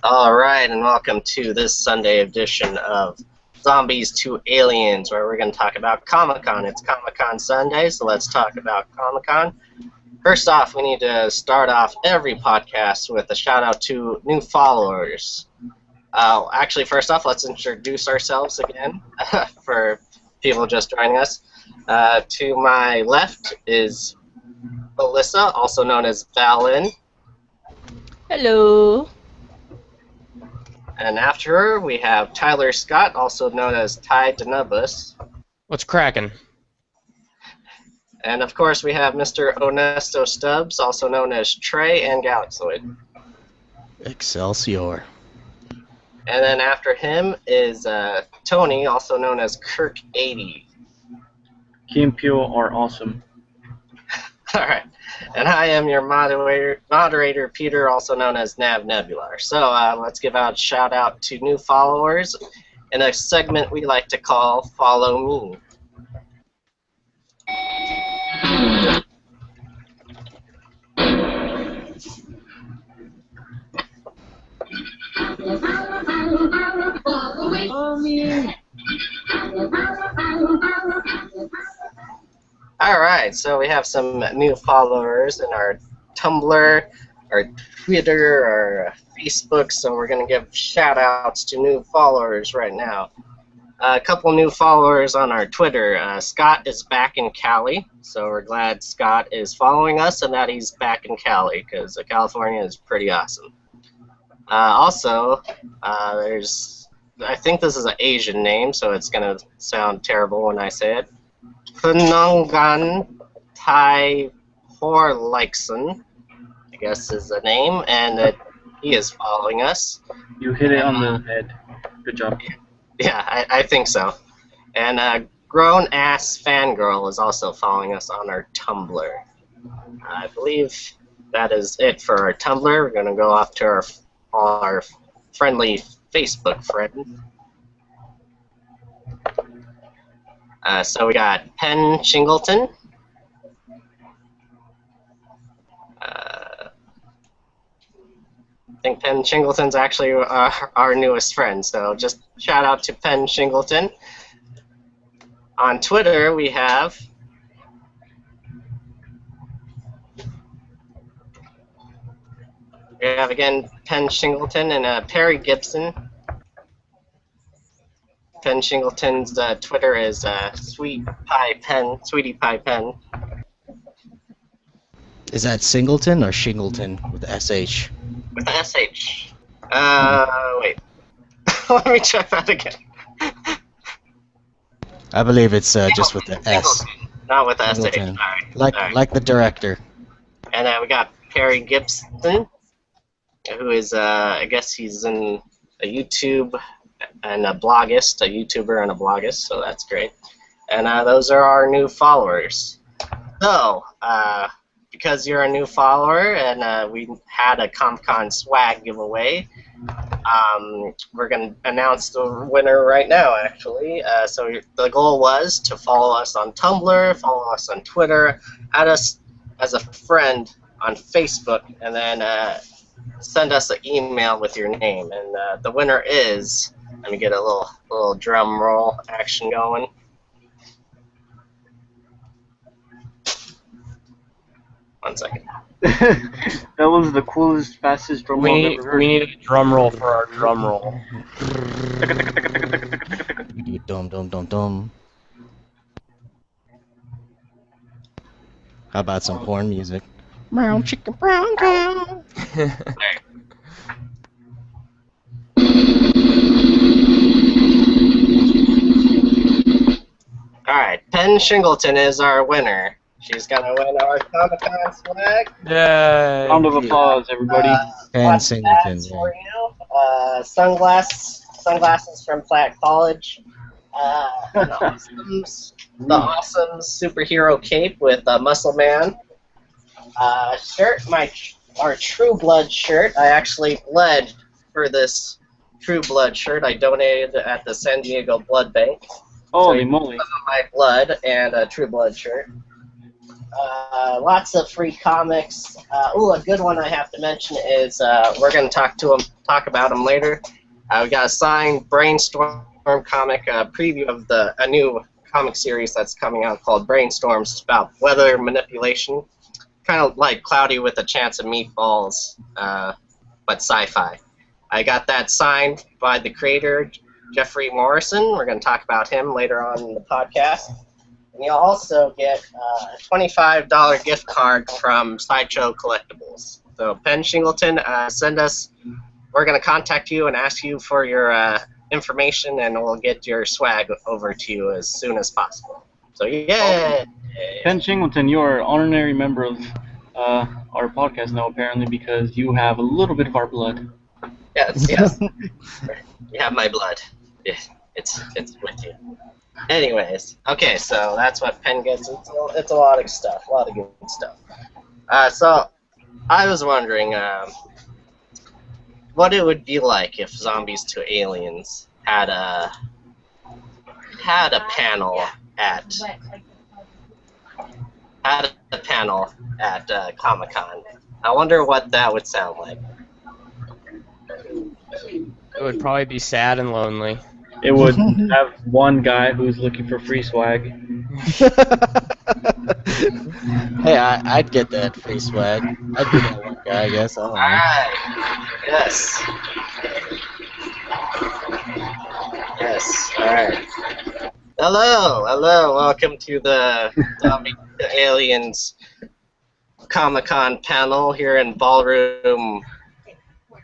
Alright, and welcome to this Sunday edition of Zombies to Aliens, where we're going to talk about Comic-Con. It's Comic-Con Sunday, so let's talk about Comic-Con. First off, we need to start off every podcast with a shout-out to new followers. Actually, first off, let's introduce ourselves again for people just joining us. To my left is Alyssa, also known as Valin. Hello. And after her, we have Tyler Scott, also known as Ty Denubus. What's cracking? And of course, we have Mr. Onesto Stubbs, also known as Trey and Galaxoid. Excelsior. And then after him is Tony, also known as Kirk80. Key and Peele are awesome. Alright. And I am your moderator, Peter, also known as Nav Nebular. So let's give out a shout out to new followers in a segment we like to call Follow Me. Alright, so we have some new followers in our Tumblr, our Twitter, our Facebook, so we're going to give shout-outs to new followers right now. A couple new followers on our Twitter. Scott is back in Cali, so we're glad Scott is following us and that he's back in Cali, because California is pretty awesome. Also, there's, I think this is an Asian name, so it's going to sound terrible when I say it. Phunongan Tai Horlikson, I guess is the name, and he is following us. You hit it on the head. Good job. Yeah, I think so. And Grown Ass Fangirl is also following us on our Tumblr. I believe that is it for our Tumblr. We're going to go off to our friendly Facebook friend. So we got Penn Shingleton. I think Penn Shingleton's actually our newest friend, so just shout out to Penn Shingleton. On Twitter, we have again Penn Shingleton and Perry Gibson. Penn Shingleton's Twitter is Sweetie Pie Pen. Is that Singleton or Shingleton with SH? With SH. Wait. Let me check that again. I believe it's just with the S. Singleton, not with SH. Singleton. Sorry. Like the director. And we got Perry Gibson, who is, I guess he's in a YouTube and a bloggist, a YouTuber and a bloggist, so that's great. And those are our new followers. So, because you're a new follower and we had a Comic-Con swag giveaway, we're going to announce the winner right now, actually. So the goal was to follow us on Tumblr, follow us on Twitter, add us as a friend on Facebook, and then send us an email with your name. And the winner is... Let me get a little drum roll action going. One second. That was the coolest, fastest drum roll I've ever heard. We need a drum roll for our drum roll. Dum dum dum dum. How about some porn music? Brown chicken, brown cow. Alright, Penn Shingleton is our winner. She's gonna win our Comic-Con swag. Yay! Round of applause, everybody. Penn Shingleton, For you. Sunglasses from Platt College. The awesome superhero cape with a muscle man. Shirt, our True Blood shirt. I actually bled for this True Blood shirt. I donated at the San Diego Blood Bank. Holy moly. Some of my blood and a True Blood shirt. Lots of free comics. A good one I have to mention is we're going to talk about them later. We got a signed Brainstorm comic, preview of a new comic series that's coming out called Brainstorms. It's about weather manipulation, kind of like Cloudy with a Chance of Meatballs, but sci-fi. I got that signed by the creator, Jeffrey Morrison. We're going to talk about him later on in the podcast. And you'll also get a $25 gift card from Sideshow Collectibles. So, Penn Shingleton, we're going to contact you and ask you for your information, and we'll get your swag over to you as soon as possible. So, yeah. Penn Shingleton, you're an honorary member of our podcast now, apparently, because you have a little bit of our blood. Yes. You have my blood. Yeah, it's with you. Anyways, okay, so that's what Penn gets. It's a lot of stuff, a lot of good stuff. So I was wondering what it would be like if Zombies to Aliens had a panel at Comic-Con. I wonder what that would sound like. It would probably be sad and lonely. It would have one guy who's looking for free swag. Hey, I'd get that free swag. I'd be that one guy, I guess. I don't know. Alright. Yes. Alright. Hello. Welcome to the Zombie to Aliens Comic-Con panel here in Ballroom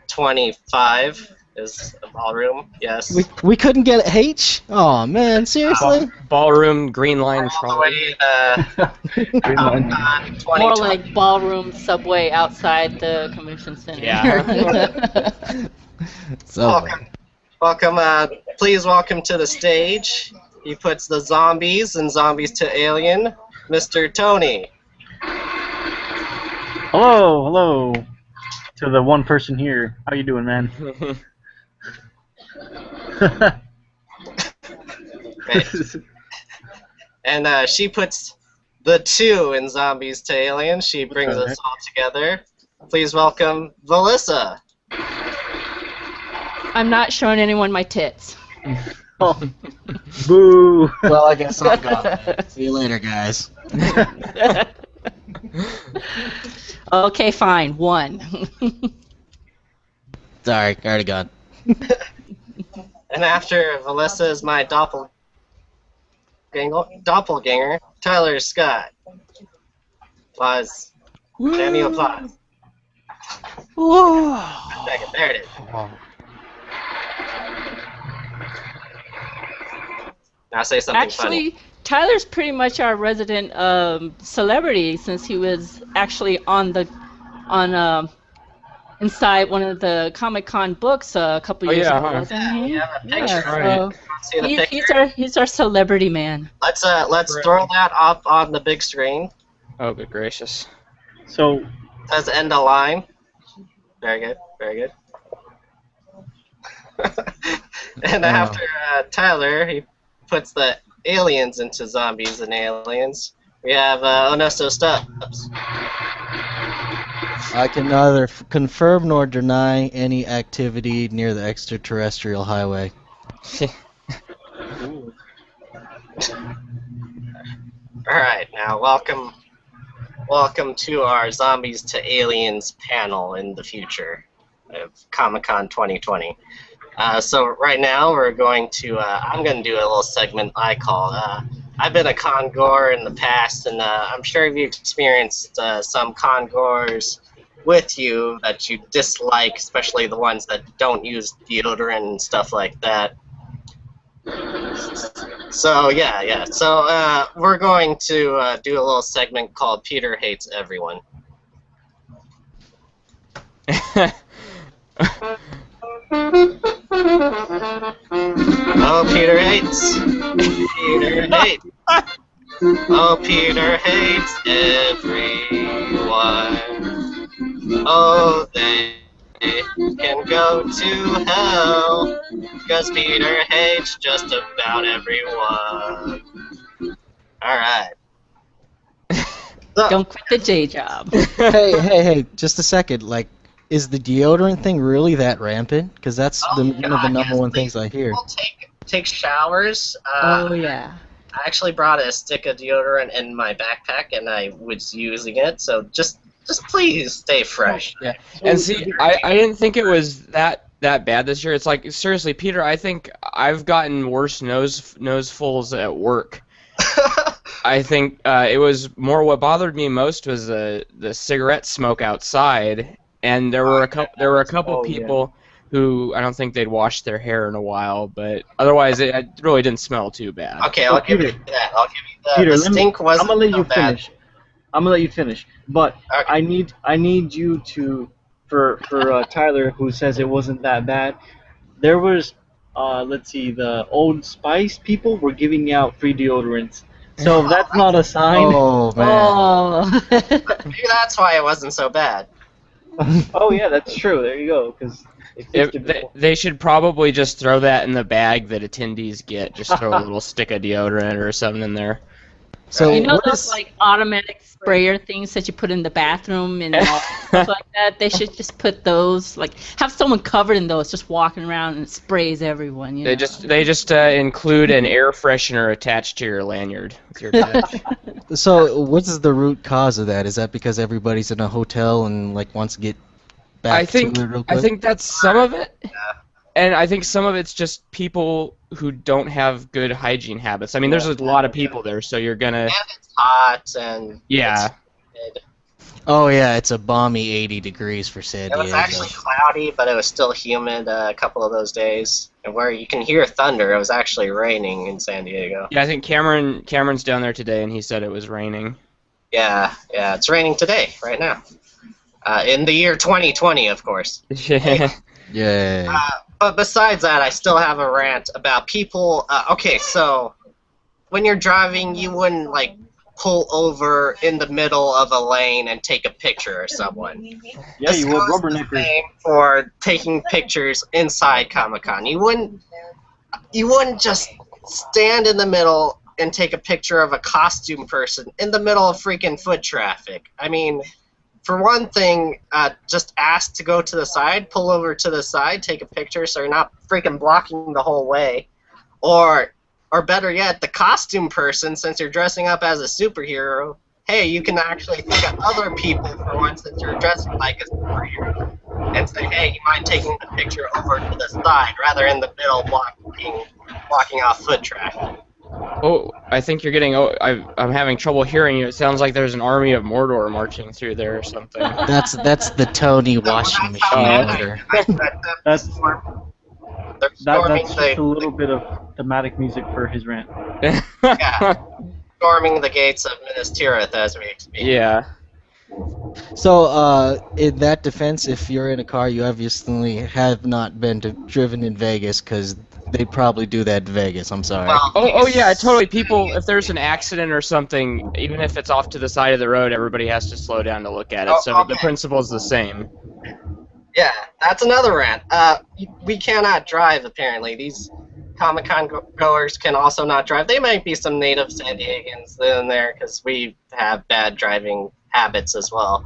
25. Is a ballroom, yes. We couldn't get H? Oh man, seriously? Ballroom, Green Line, All the way to Comic-Con 2020. More like ballroom subway outside the convention center. Yeah. So, Welcome. Please welcome to the stage. He puts the zombies and Zombies to Alien, Mr. Tony. Hello. To the one person here. How you doing, man? And she puts the 2 in Zombies to Alien. She brings us all together. Please welcome Melissa. I'm not showing anyone my tits. Oh. Boo. well, I guess I'm gone. See you later, guys. Okay, fine. 1. Sorry, already gone. And after Melissa is my doppelganger, Tyler Scott. Applause. Sammy applause. Whoa. There it is. Now say something funny. Actually, Tyler's pretty much our resident celebrity since he was actually inside one of the Comic-Con books a couple years ago, wasn't he? Yeah, a picture. So See the picture? he's our celebrity man. Let's throw that up on the big screen. Oh, good gracious. So, It says end of line. Very good. And after Tyler, he puts the aliens into Zombies and Aliens. We have Onesto Stubbs. I can neither confirm nor deny any activity near the extraterrestrial highway. Alright, now welcome to our Zombies to Aliens panel in the future of Comic-Con 2020. So right now we're going to, I'm going to do a little segment I call, I've been a con-goer in the past, and I'm sure you've experienced some con-goers with you that you dislike, especially the ones that don't use deodorant and stuff like that. So yeah. So we're going to do a little segment called Peter Hates Everyone. Oh, Peter hates. Peter hates. Oh, Peter hates everyone. Oh, they can go to hell. Because Peter hates just about everyone. Alright. So, Don't quit the J job. Hey, just a second. Like, is the deodorant thing really that rampant? Because that's one of the number one things I hear. people take showers. Oh yeah. I actually brought a stick of deodorant in my backpack, and I was using it. So just please stay fresh. Yeah, and see, I didn't think it was that bad this year. It's like, seriously, Peter, I think I've gotten worse nosefuls at work. I think it was more, what bothered me most was the cigarette smoke outside, and there were a couple people who I don't think they'd washed their hair in a while, but otherwise it really didn't smell too bad. Okay, I'll give you that. I'll give you that. Peter, The stink wasn't I'm gonna let so you bad. finish. I'm gonna let you finish, but Okay. I need you to, for Tyler, who says it wasn't that bad. There was, let's see, the Old Spice people were giving out free deodorants. So if that's not a sign. Oh man. Oh. Maybe that's why it wasn't so bad. Oh yeah, that's true. There you go. Because They should probably just throw that in the bag that attendees get. Just throw a little stick of deodorant or something in there. So You know what those is- like automatic sprayer things that you put in the bathroom and all stuff like that? They should just put those, like, have someone covered in those, just walking around and it sprays everyone. You know? They just include an air freshener attached to your lanyard with your badge. So what is the root cause of that? Is that because everybody's in a hotel and like wants to get back to it real quick? I think that's some of it, and I think some of it's just people who don't have good hygiene habits. I mean, there's a lot of people there, so you're gonna. And it's hot, and Yeah. Oh yeah, it's a balmy 80 degrees for San it was Diego. actually cloudy, but it was still humid a couple of those days. And where you can hear thunder, it was actually raining in San Diego. Yeah, I think Cameron's down there today, and he said it was raining. Yeah, it's raining today, right now. In the year 2020, of course. Yay. But besides that, I still have a rant about people. Okay, so when you're driving, you wouldn't like pull over in the middle of a lane and take a picture of someone. Yeah, This you would goes the rubberneckers. same for taking pictures inside Comic-Con. You wouldn't just stand in the middle and take a picture of a costume person in the middle of freaking foot traffic. I mean, for one thing, just ask to go to the side, pull over to the side, take a picture so you're not freaking blocking the whole way. Or better yet, the costume person, since you're dressing up as a superhero, hey, you can actually think of other people for once since you're dressing like a superhero. And say, hey, you mind taking the picture over to the side rather in the middle blocking off foot traffic. Oh, I think you're getting. Oh, I'm having trouble hearing you. It sounds like there's an army of Mordor marching through there or something. That's the Tony washing machine Oh, order. That's They're storming that's just a little bit of thematic music for his rant. storming the gates of Minas Tirith as we speak. Yeah. So, in that defense, if you're in a car, you obviously have not been driven in Vegas, because they probably do that in Vegas. I'm sorry. Well, Oh yeah, totally. People, if there's an accident or something, even if it's off to the side of the road, everybody has to slow down to look at it. Oh, So the okay. principle's the same. yeah, that's another rant. We cannot drive, apparently. These Comic-Con goers can also not drive. They might be some native San Diegans in there, because we have bad driving habits as well.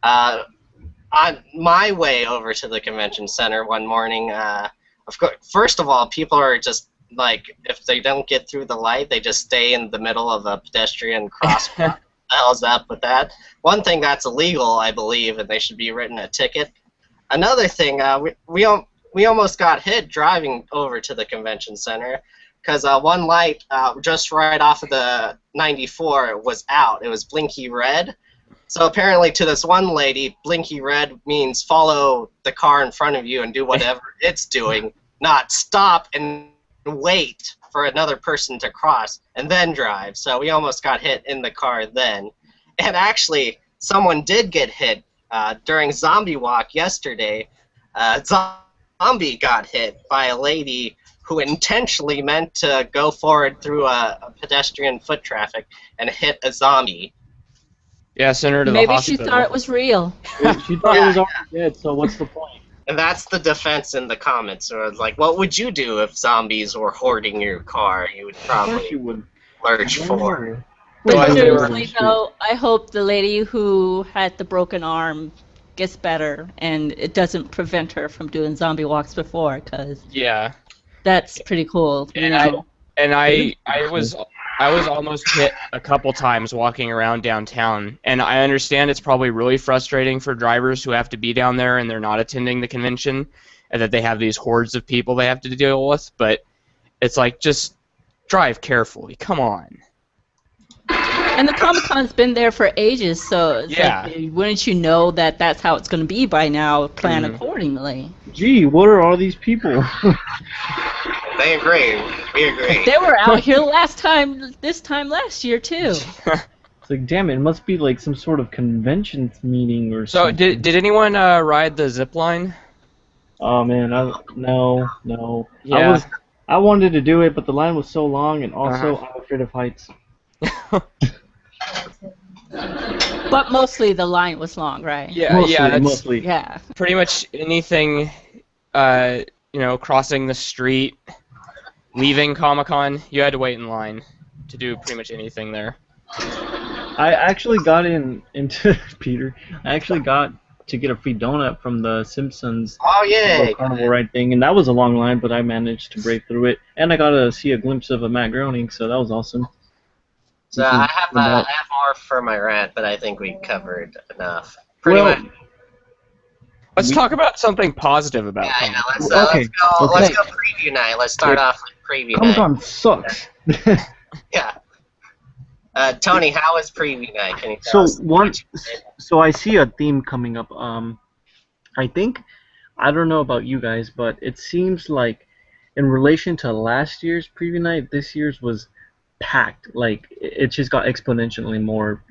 On my way over to the convention center one morning, of course, first of all, people are just like, if they don't get through the light, they just stay in the middle of a pedestrian crosswalk. What the hell's up with that? One thing that's illegal, I believe, and they should be written a ticket. Another thing, we almost got hit driving over to the convention center, because one light just right off of the 94 was out. It was blinky red. So apparently to this one lady, blinky red means follow the car in front of you and do whatever it's doing, not stop and wait for another person to cross and then drive. So we almost got hit in the car then. And actually, someone did get hit during Zombie Walk yesterday. zombie got hit by a lady who intentionally meant to go forward through a pedestrian foot traffic and hit a zombie. Yeah, send her to the Maybe she hospital. thought it was real. She thought it was already dead, so what's the point? And that's the defense in the comments. Or it's like, what would you do if zombies were hoarding your car? You would Of course probably you would. lurch forward. But Well, they were- seriously, though, I hope the lady who had the broken arm gets better and it doesn't prevent her from doing zombie walks before, because Yeah. that's pretty cool. You And know? I was almost hit a couple times walking around downtown, and I understand it's probably really frustrating for drivers who have to be down there and they're not attending the convention, and that they have these hordes of people they have to deal with. But it's like, just drive carefully. Come on. And the Comic-Con's been there for ages, so it's Yeah. like, wouldn't you know that that's how it's going to be by now? Plan Mhm. accordingly. Gee, what are all these people? They agree. We agree. They were out here this time last year too. It's like, damn it, it must be like some sort of convention meeting or So, something. did anyone ride the zip line? Oh man, no. Yeah. I wanted to do it, but the line was so long, and also Uh-huh. I'm afraid of heights. But mostly the line was long, right? Yeah, that's mostly. Yeah. pretty much anything. Crossing the street, leaving Comic-Con, you had to wait in line to do pretty much anything there. I actually got into Peter. I actually got to get a free donut from the Simpsons Oh yay! carnival ride thing, and that was a long line, but I managed to break through it, and I got to see a glimpse of a Matt Groening, so that was awesome. So You can I have find out. more for my rant, but I think we covered enough. Pretty Well, much. Let's talk about something positive about Yeah, Comic-Con. Okay, let's go preview night. Let's start off with preview night. Comic-Con sucks. Yeah. Tony, how was preview night? Can you tell us? So I see a theme coming up. I think, I don't know about you guys, but it seems like in relation to last year's preview night, this year's was packed. Like it just got exponentially more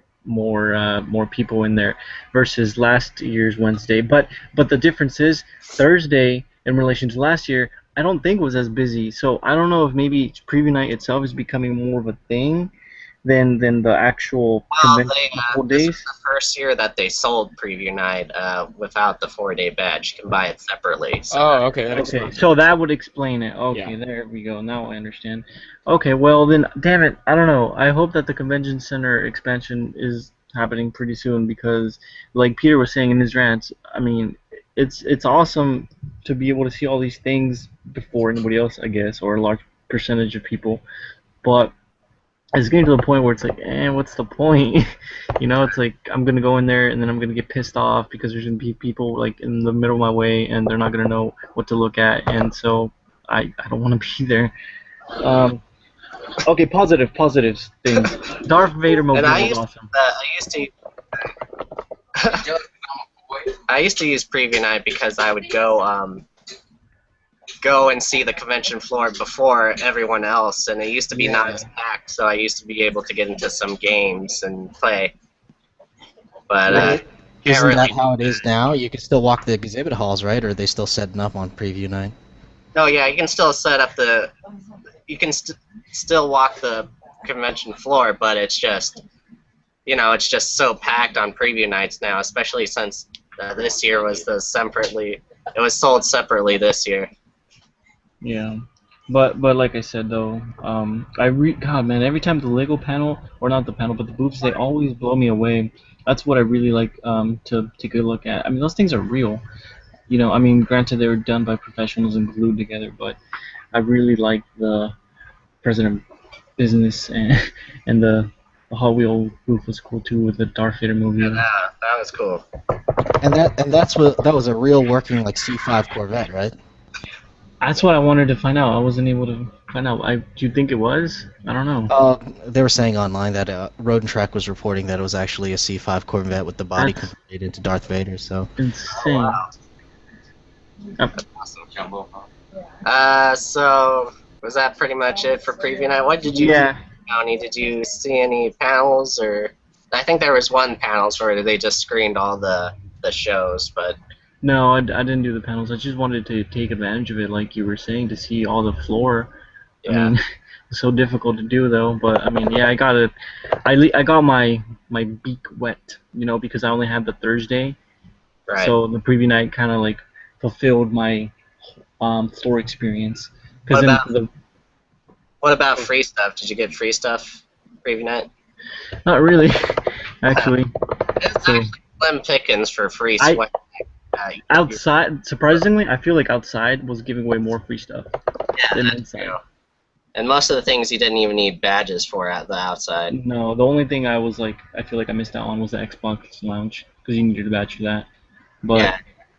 people in there versus last year's Wednesday. But the difference is Thursday in relation to last year, I don't think was as busy. So I don't know if maybe preview night itself is becoming more of a thing than the actual convention This days. is the first year that they sold preview night without the 4-day badge. You can buy it separately. So. Oh, okay. That Okay, explains so that would explain it. Okay, Yeah. there we go. Now I understand. Okay, well then, damn it, I don't know. I hope that the convention center expansion is happening pretty soon because, like Peter was saying in his rants, I mean, it's awesome to be able to see all these things before anybody else, I guess, or a large percentage of people. But it's getting to the point where it's like, what's the point? You know, it's like I'm gonna go in there and then I'm gonna get pissed off because there's gonna be people like in the middle of my way and they're not gonna know what to look at, and so I don't want to be there. Okay, positive things. Darth Vader mobile And I was used, awesome. I used to use preview night because I would go and see the convention floor before everyone else, and it used to be not as packed, so I used to be able to get into some games and play. But Isn't that really- how it is now? You can still walk the exhibit halls, right? Or are they still setting up on preview night? no, yeah, you can still set up the. You can still walk the convention floor, but it's just, it's just so packed on preview nights now, especially since this year was it was sold separately this year. Yeah, but like I said though, God man, every time the Lego panel, or not the panel, but the booths, they always blow me away. That's what I really like to take a look at. I mean, those things are real. I mean, granted they were done by professionals and glued together, but I really like the President Business and the Hot Wheel booth was cool too with the Darth Vader movie. Yeah, that was cool. And that was a real working like C5 Corvette, right? That's what I wanted to find out. I wasn't able to find out. Do you think it was? I don't know. They were saying online that Road and Track was reporting that it was actually a C5 Corvette with the body That's converted into Darth Vader. So insane. Wow. Yep. Awesome. So was that pretty much it for preview night? What did you Yeah. see, Tony? Did you see any panels, or I think there was one panels where they just screened all the shows, but No, I didn't do the panels. I just wanted to take advantage of it, like you were saying, to see all the floor. I Yeah. mean, it's so difficult to do though. But I mean, yeah, I got it. I got my beak wet, because I only had the Thursday. Right. So the preview night kind of like fulfilled my floor experience. What Because about what about free stuff? Did you get free stuff preview night? not really, actually. It's So actually slim pickings for free I- sweat. outside, surprisingly, I feel like outside was giving away more free stuff than that's inside. true. And most of the things you didn't even need badges for at the outside. No, the only thing I feel like I missed out on was the Xbox Lounge because you needed a badge for that. But Yeah.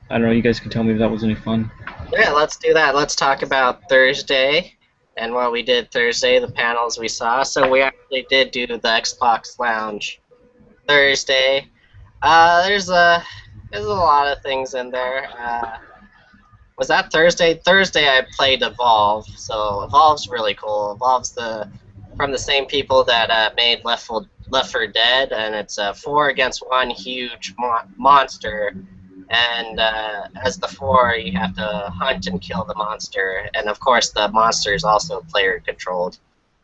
I don't know. You guys can tell me if that was any fun. Yeah, let's do that. Let's talk about Thursday and what we did Thursday, the panels we saw. So we actually did do the Xbox Lounge Thursday. There's a lot of things in there. Was that Thursday? Thursday I played Evolve. So Evolve's really cool. Evolve's from the same people that made Left 4 Dead, and it's 4 against 1 huge monster. And as the 4, you have to hunt and kill the monster. And of course, the monster is also player controlled.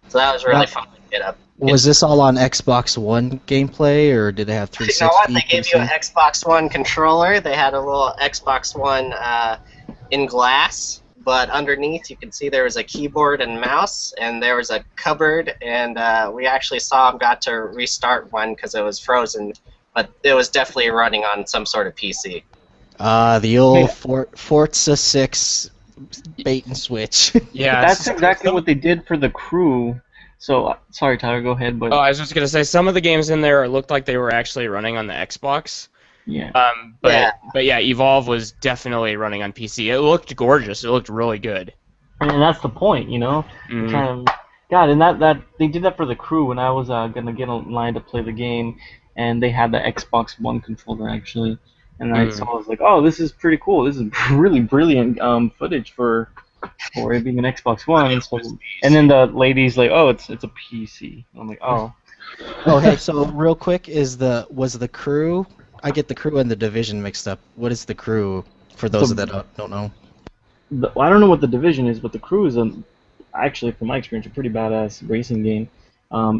So that was really fun to get up. Was this all on Xbox One gameplay, or did it have 360? You know what? They gave you an Xbox One controller. They had a little Xbox One in glass, but underneath you can see there was a keyboard and mouse, and there was a cupboard, and we actually got to restart one because it was frozen, but it was definitely running on some sort of PC. The old Forza 6 bait and switch. Yeah, That's exactly what they did for the crew. So, sorry, Tyler, go ahead. But Oh, I was just gonna say some of the games in there looked like they were actually running on the Xbox. yeah. But yeah, Evolve was definitely running on PC. It looked gorgeous. It looked really good. And that's the point, Mhm. Trying to, God, and that they did that for the crew when I was gonna get online to play the game, and they had the Xbox One controller actually, and I was like, oh, this is pretty cool. This is really brilliant footage for it being an Xbox One. So, and then the lady's like, oh, it's a PC. I'm like, oh. Oh, hey, so real quick, was the crew? I get the crew and the division mixed up. What is the crew for those that don't know? I don't know what the division is, but the crew is actually, from my experience, a pretty badass racing game. I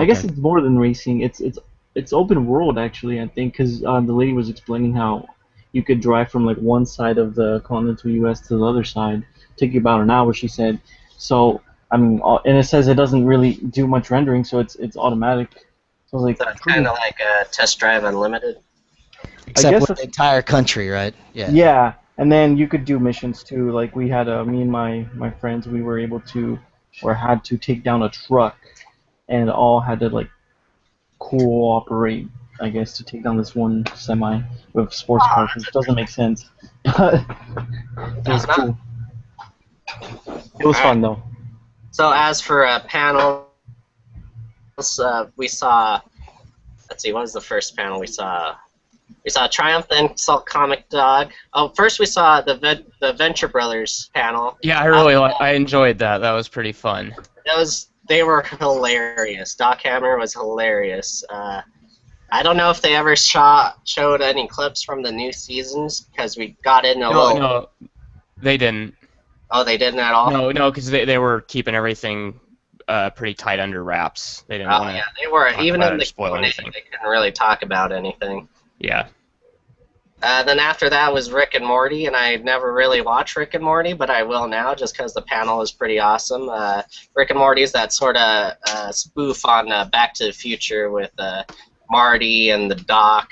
guess it's more than racing. It's open world actually. I think because the lady was explaining how you could drive from like one side of the continental U.S. to the other side, take you about an hour. She said. So I mean, and it says it doesn't really do much rendering, so it's automatic. So it's like kind of like Test Drive Unlimited. Except with the entire country, right? Yeah. Yeah, and then you could do missions too. Like we had me and my friends, we were able to, or had to take down a truck, and all had to like cooperate, I guess, to take down this one semi with sports cars, which doesn't make sense. But it was cool. It was fun though. So as for panels, we saw. Let's see, what was the first panel we saw? We saw Triumph, the Insult Comic Dog. Oh, first we saw the Venture Brothers panel. Yeah, I enjoyed that. That was pretty fun. They were hilarious. Doc Hammer was hilarious. I don't know if they ever showed any clips from the new seasons because we got in a little. No, they didn't. Oh, they didn't at all. No, because they were keeping everything pretty tight under wraps. They didn't want to. Yeah, they were. Even in the spoil Q&A, anything. they couldn't really talk about anything. Yeah. Then after that was Rick and Morty, and I never really watched Rick and Morty, but I will now just because the panel is pretty awesome. Rick and Morty is that sort of spoof on Back to the Future with Marty and the Doc.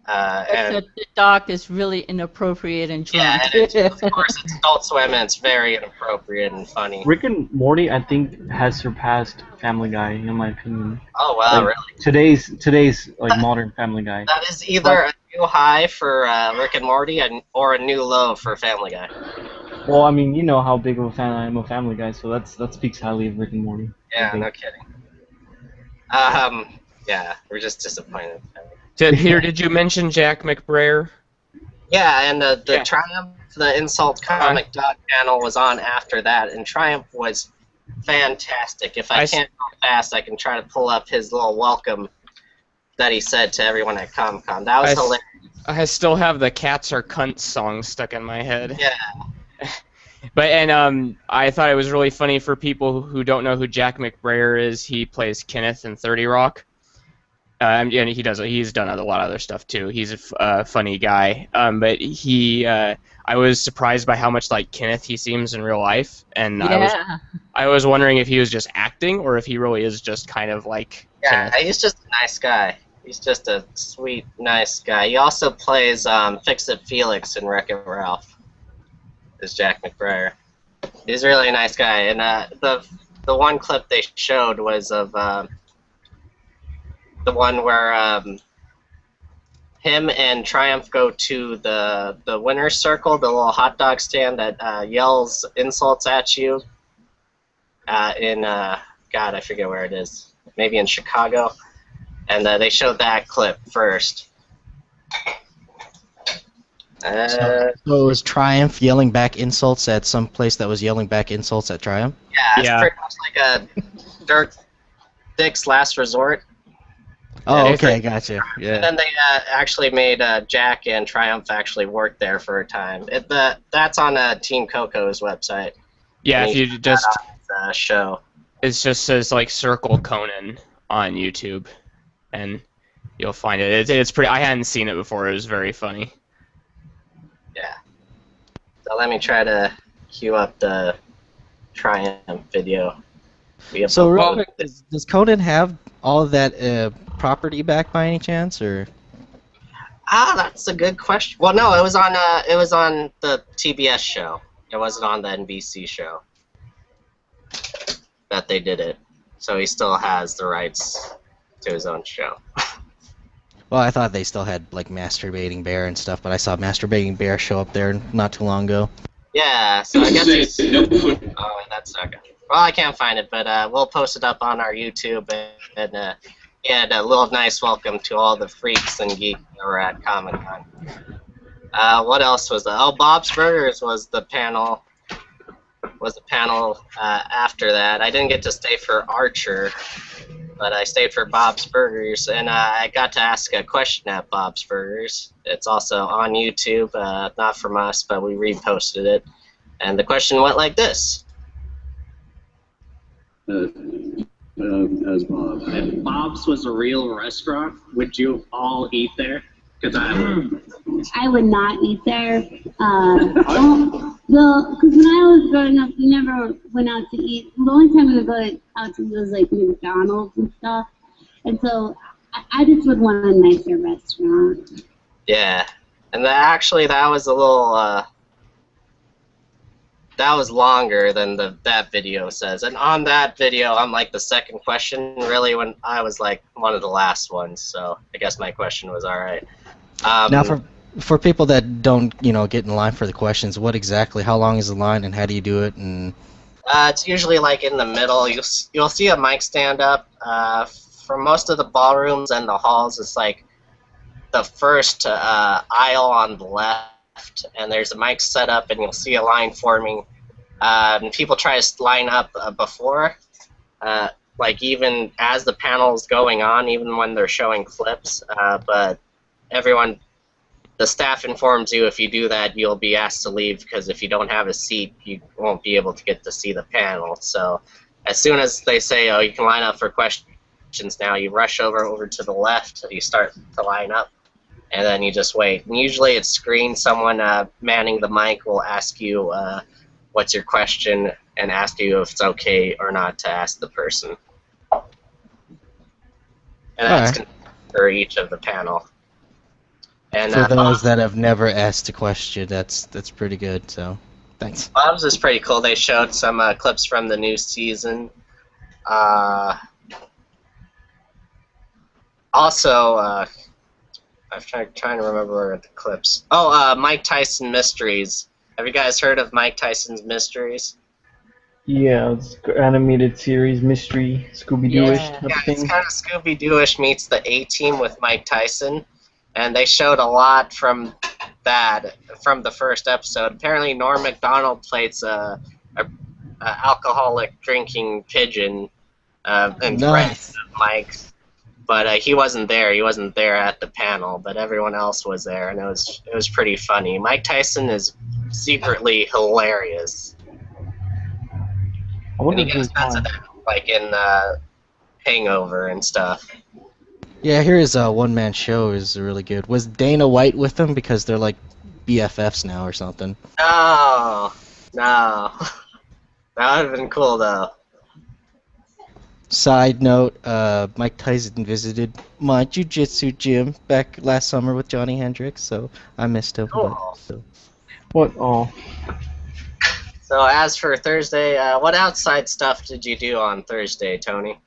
And the Doc is really inappropriate and drunk. yeah, and of course it's Adult Swim, and it's very inappropriate and funny. Rick and Morty, I think, has surpassed Family Guy in my opinion. Oh wow, Like, really? Today's like modern Family Guy. That is either a new high for Rick and Morty or a new low for Family Guy. Well, I mean, you know how big of a fan I am of Family Guy, so that speaks highly of Rick and Morty. Yeah, no kidding. Yeah, we're just disappointed. Peter, did you mention Jack McBrayer? Yeah, and the Triumph, the Insult Comic Dog panel was on after that, and Triumph was fantastic. If I can't go fast, I can try to pull up his little welcome that he said to everyone at Comic-Con. That was hilarious. I still have the "Cats Are Cunts" song stuck in my head. Yeah. But I thought it was really funny for people who don't know who Jack McBrayer is. He plays Kenneth in 30 Rock. And he's done a lot of other stuff too. He's a funny guy. But I was surprised by how much like Kenneth he seems in real life, and Yeah. I was wondering if he was just acting or if he really is just kind of like Yeah, Kenneth. he's just a nice guy. He's just a sweet, nice guy. He also plays Fix-It Felix in Wreck-It Ralph. Is Jack McBrayer. He's a really nice guy. And the one clip they showed was of the one where him and Triumph go to the winner's circle, the little hot dog stand that yells insults at you in, God, I forget where it is. Maybe in Chicago. And they showed that clip first. So it was Triumph yelling back insults at some place that was yelling back insults at Triumph? Yeah, it's Yeah. pretty much like a Dick's Last Resort. Oh, Yeah, okay, gotcha. And Yeah. then they actually made Jack and Triumph actually work there for a time. That's on Team Coco's website. Yeah, And if he you showed just that on his, show. it just says like Circle Conan on YouTube, and you'll find it. It's pretty. I hadn't seen it before. It was very funny. Yeah. So let me try to queue up the Triumph video. So real Well- quick, does Conan have all of that property back by any chance, or? That's a good question. Well, no, it was on the TBS show. It wasn't on the NBC show that they did it. So he still has the rights to his own show. Well, I thought they still had like Masturbating Bear and stuff, but I saw Masturbating Bear show up there not too long ago. Yeah, so I guess he's... Oh, that's okay. Well, I can't find it, but we'll post it up on our YouTube, and yeah, a little nice welcome to all the freaks and geeks that were at Comic-Con. What else was there? Oh, Bob's Burgers was the panel. After that. I didn't get to stay for Archer, but I stayed for Bob's Burgers, and I got to ask a question at Bob's Burgers. It's also on YouTube, not from us, but we reposted it. And the question went like this. As Bob. If Bob's was a real restaurant, would you all eat there? Because I would not eat there. Well, because when I was growing up, we never went out to eat. The only time we would go out to eat was like McDonald's and stuff. And so I just would want a nicer restaurant. Yeah, and that was a little, that was longer than that video says. And on that video, I'm like the second question, really, when I was like one of the last ones. So I guess my question was all right. Now, for people that don't, get in line for the questions, how long is the line, and how do you do it? And it's usually like in the middle. You'll see a mic stand up. For most of the ballrooms and the halls, it's like the first aisle on the left, and there's a mic set up, and you'll see a line forming. And people try to line up before, like even as the panel's going on, even when they're showing clips. But the staff informs you if you do that, you'll be asked to leave, because if you don't have a seat, you won't be able to get to see the panel. So as soon as they say, oh, you can line up for questions now, you rush over to the left, you start to line up, and then you just wait. And usually it's screened. Someone manning the mic will ask you what's your question, and ask you if it's okay or not to ask the person. And that's for each of the panel. And for those that have never asked a question, that's pretty good. So, thanks. Bob's is pretty cool. They showed some clips from the new season. Also, I'm trying to remember the clips. Oh, Mike Tyson Mysteries. Have you guys heard of Mike Tyson's Mysteries? Yeah, it's animated series, mystery, Scooby-Doo-ish type Yeah, of thing. it's kind of Scooby-Doo-ish meets the A-Team with Mike Tyson. And they showed a lot from that, from the first episode. Apparently, Norm Macdonald plays a alcoholic drinking pigeon and Nice. friends of Mike's. but he wasn't there. He wasn't there at the panel, but everyone else was there, and it was pretty funny. Mike Tyson is secretly hilarious. I And wonder he if gets he's best fine. at that, like in Hangover and stuff. Yeah, here is a one-man show is really good. Was Dana White with them because they're like BFFs now or something? No, no, that would have been cool though. Side note, Mike Tyson visited my jiu-jitsu gym back last summer with Johnny Hendricks, so I missed him. Cool. But, so. What? Oh. So as for Thursday, what outside stuff did you do on Thursday, Tony?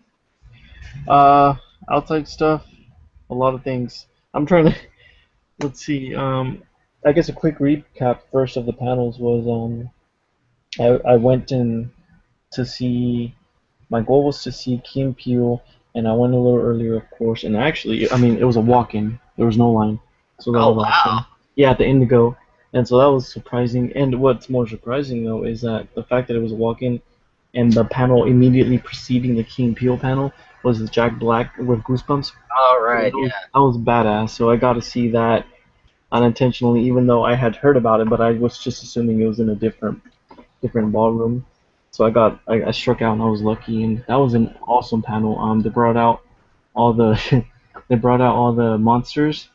Outside stuff, a lot of things. I'm trying to, let's see, I guess a quick recap first of the panels was, I went in to see, my goal was to see Key and Peele, and I went a little earlier, of course, and actually, I mean, it was a walk-in, there was no line, so that was awesome. Wow. Yeah, at the Indigo, and so that was surprising, and what's more surprising, though, is that the fact that it was a walk-in, and the panel immediately preceding the Key and Peele panel was Jack Black with Goosebumps. All right, So yeah. that was badass. So I got to see that unintentionally, even though I had heard about it, but I was just assuming it was in a different ballroom. So I struck out and I was lucky, and that was an awesome panel. They brought out all the monsters,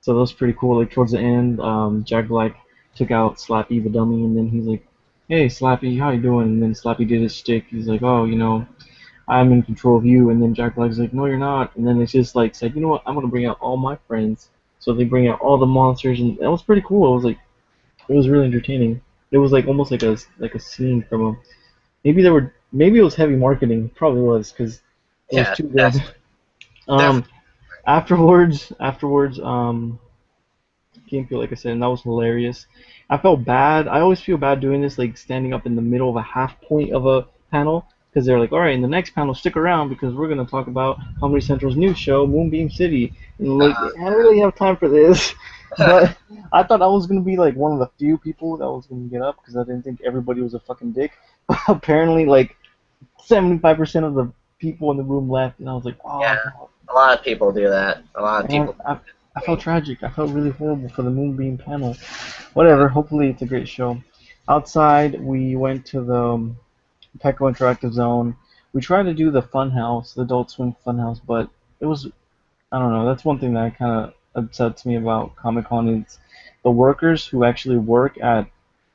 so that was pretty cool. Like towards the end, Jack Black took out Slappy the dummy, and then he's like, "Hey Slappy, how you doing?" And then Slappy did his shtick. He's like, "Oh, you know, I'm in control of you," and then Jack Black's like, "No, you're not." And then it's just like, said, "You know what? I'm gonna bring out all my friends." So they bring out all the monsters, and that was pretty cool. It was really entertaining. It was like almost like a scene from a maybe it was heavy marketing. Probably was because it was too good. Afterwards, gameplay, like I said, and that was hilarious. I felt bad. I always feel bad doing this, like standing up in the middle of a half point of a panel. Because they're like, all right, in the next panel, stick around because we're going to talk about Comedy Central's new show, Moonbeam City. And like, I don't really have time for this. But I thought I was going to be like one of the few people that was going to get up because I didn't think everybody was a fucking dick. But apparently, like, 75% of the people in the room left, and I was like, oh. Yeah, a lot of people do that. A lot of people. I felt tragic. I felt really horrible for the Moonbeam panel. Whatever, hopefully it's a great show. Outside, we went to the Petco Interactive Zone. We tried to do the Funhouse, the Adult Swim Funhouse, but it was, I don't know, that's one thing that kind of upsets me about Comic-Con is the workers who actually work at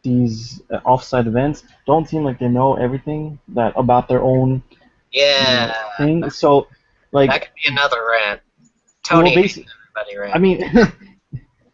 these off-site events don't seem like they know everything about their own thing. So, like, that could be another rant. Tony hates everybody rant. I mean,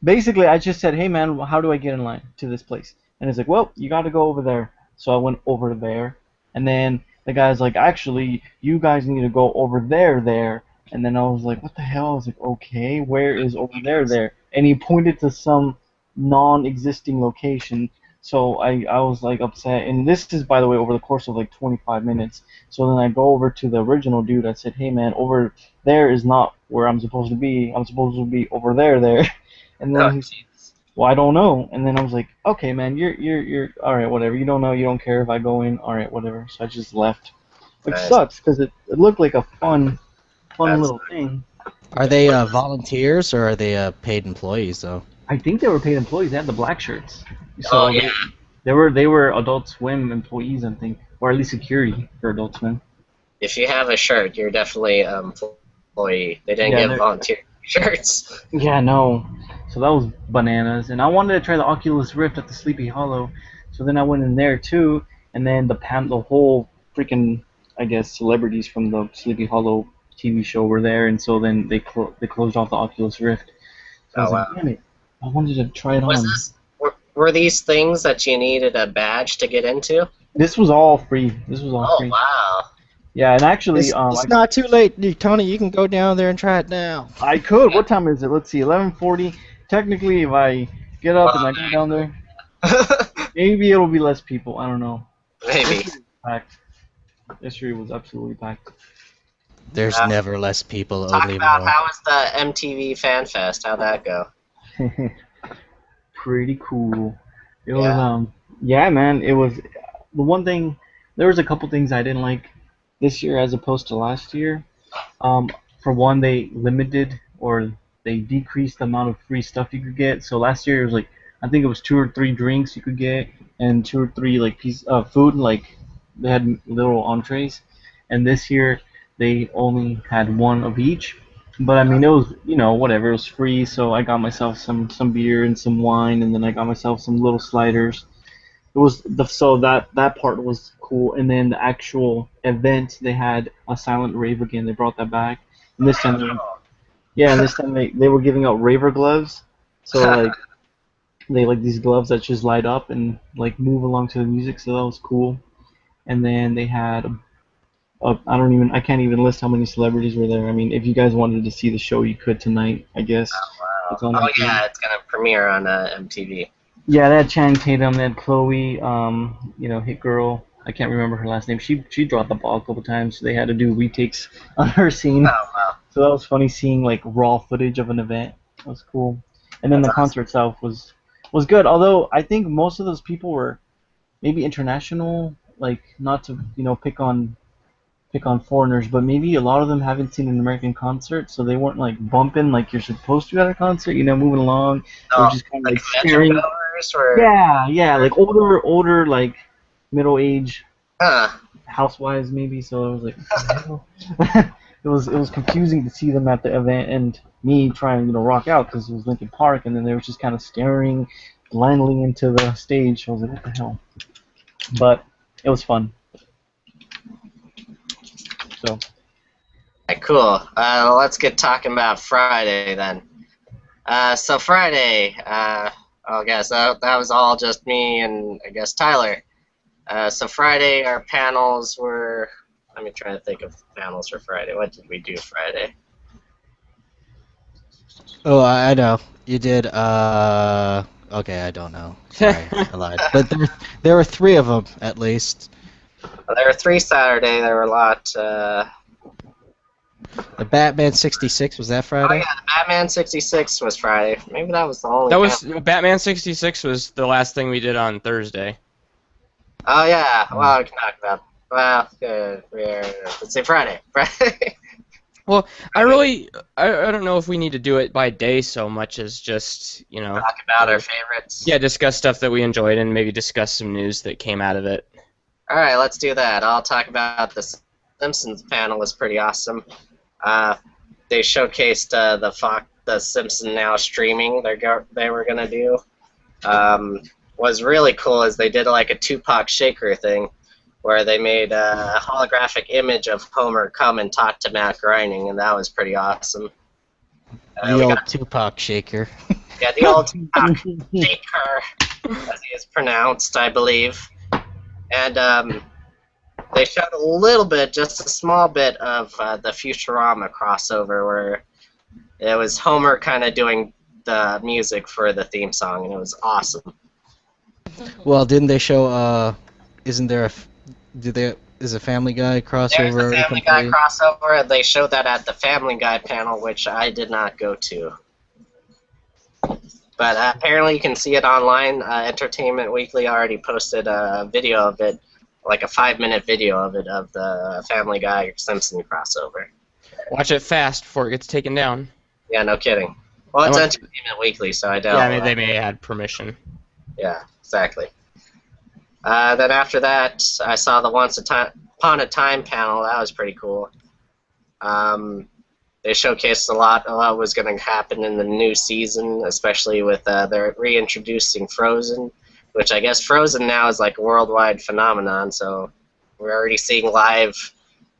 basically, I just said, hey man, how do I get in line to this place? And he's like, well, you got to go over there. So I went over there. And then the guy's like, actually, you guys need to go over there. And then I was like, what the hell? I was like, okay, where is over there? And he pointed to some non-existing location. So I was like upset. And this is, by the way, over the course of like 25 minutes. So then I go over to the original dude. I said, hey man, over there is not where I'm supposed to be. I'm supposed to be over there. And then he's well, I don't know. And then I was like, okay, man, you're all right, whatever. You don't know, you don't care if I go in, all right, whatever. So I just left, which sucks because it looked like a fun little thing. Are they volunteers or are they paid employees though? I think they were paid employees. They had the black shirts. So they were Adult Swim employees, I think, or at least security for Adult Swim. If you have a shirt, you're definitely an employee. They didn't give volunteer shirts. Yeah, no. So that was bananas, and I wanted to try the Oculus Rift at the Sleepy Hollow, so then I went in there too, and then the whole freaking, I guess, celebrities from the Sleepy Hollow TV show were there, and so then they closed off the Oculus Rift. So I was like, damn it, I wanted to try it on. Were these things that you needed a badge to get into? This was all free. Free. Oh, wow. Yeah, and actually, it's not too late, Tony. You can go down there and try it now. I could. What time is it? Let's see, 11:40. Technically, if I get up and I go down there, maybe it'll be less people. I don't know. Maybe. Packed. Yesterday was absolutely packed. There's never less people. Talk about how was the MTV Fan Fest? How'd that go? Pretty cool. It was yeah, man. It was the one thing. There was a couple things I didn't like this year as opposed to last year. for one, they limited or they decreased the amount of free stuff you could get. So last year it was like I think it was 2 or 3 drinks you could get and 2 or 3 like piece of food, like they had little entrees. And this year they only had one of each. But I mean it was whatever, it was free, so I got myself some beer and some wine, and then I got myself some little sliders. It was so that part was cool, and then the actual event they had a silent rave again. They brought that back, and this time they were giving out raver gloves. So like they like these gloves that just light up and like move along to the music. So that was cool. And then they had I can't even list how many celebrities were there. I mean, if you guys wanted to see the show, you could tonight, I guess. Oh, It's on wow. MTV. Yeah, it's gonna premiere on MTV. Yeah, they had Channing Tatum, they had Chloe, Hit Girl. I can't remember her last name. She dropped the ball a couple times. So they had to do retakes on her scene. Oh wow. So that was funny seeing like raw footage of an event. That was cool. And then That's the concert itself was good. Although I think most of those people were maybe international, like not to pick on foreigners, but maybe a lot of them haven't seen an American concert, so they weren't like bumping like you're supposed to at a concert, moving along. They were just kind of like staring. Or... Yeah, like older, like middle-aged Huh. housewives maybe. So it was like, it was confusing to see them at the event and me trying rock out because it was Linkin Park, and then they were just kind of staring blindly into the stage. I was like, what the hell? But it was fun. So. Right, cool. Let's get talking about Friday then. So Friday, I guess that was all just me and I guess Tyler. So Friday, our panels were. Let me try to think of panels for Friday. What did we do Friday? Oh, I know. You did. Okay, I don't know. Sorry, I lied. But there were 3 of them at least. Well, there were 3 Saturday. There were a lot. The Batman 66, was that Friday? Oh yeah, the Batman 66 was Friday. Maybe that was the only. That was Batman 66 was the last thing we did on Thursday. Oh yeah. Well, we can talk about. Well, let's say Friday. Friday. Well, I don't know if we need to do it by day so much as just Talk about our favorites. Yeah, discuss stuff that we enjoyed and maybe discuss some news that came out of it. All right, let's do that. I'll talk about the Simpsons panel. Was pretty awesome. They showcased the Simpsons Now streaming they were gonna do. Was really cool is they did like a Tupac shaker thing, where they made a holographic image of Homer come and talk to Matt Groening, and that was pretty awesome. The old Tupac shaker. Yeah, the old Tupac shaker, as he is pronounced, I believe. And they showed a little bit, just a small bit of the Futurama crossover, where it was Homer kind of doing the music for the theme song, and it was awesome. Well, didn't they show? Isn't there is a Family Guy crossover? There's a Family Guy crossover, and they showed that at the Family Guy panel, which I did not go to. But apparently you can see it online. Entertainment Weekly already posted a video of it, like a 5-minute video of it, of the Family Guy Simpson crossover. Watch it fast before it gets taken down. Yeah, no kidding. Well, it's Entertainment Weekly, so I doubt. Yeah, I mean, they may have had permission. Yeah, exactly. Then after that, I saw the Once Upon a Time panel. That was pretty cool. They showcased a lot was going to happen in the new season, especially with they're reintroducing Frozen, which I guess Frozen now is like a worldwide phenomenon. So we're already seeing live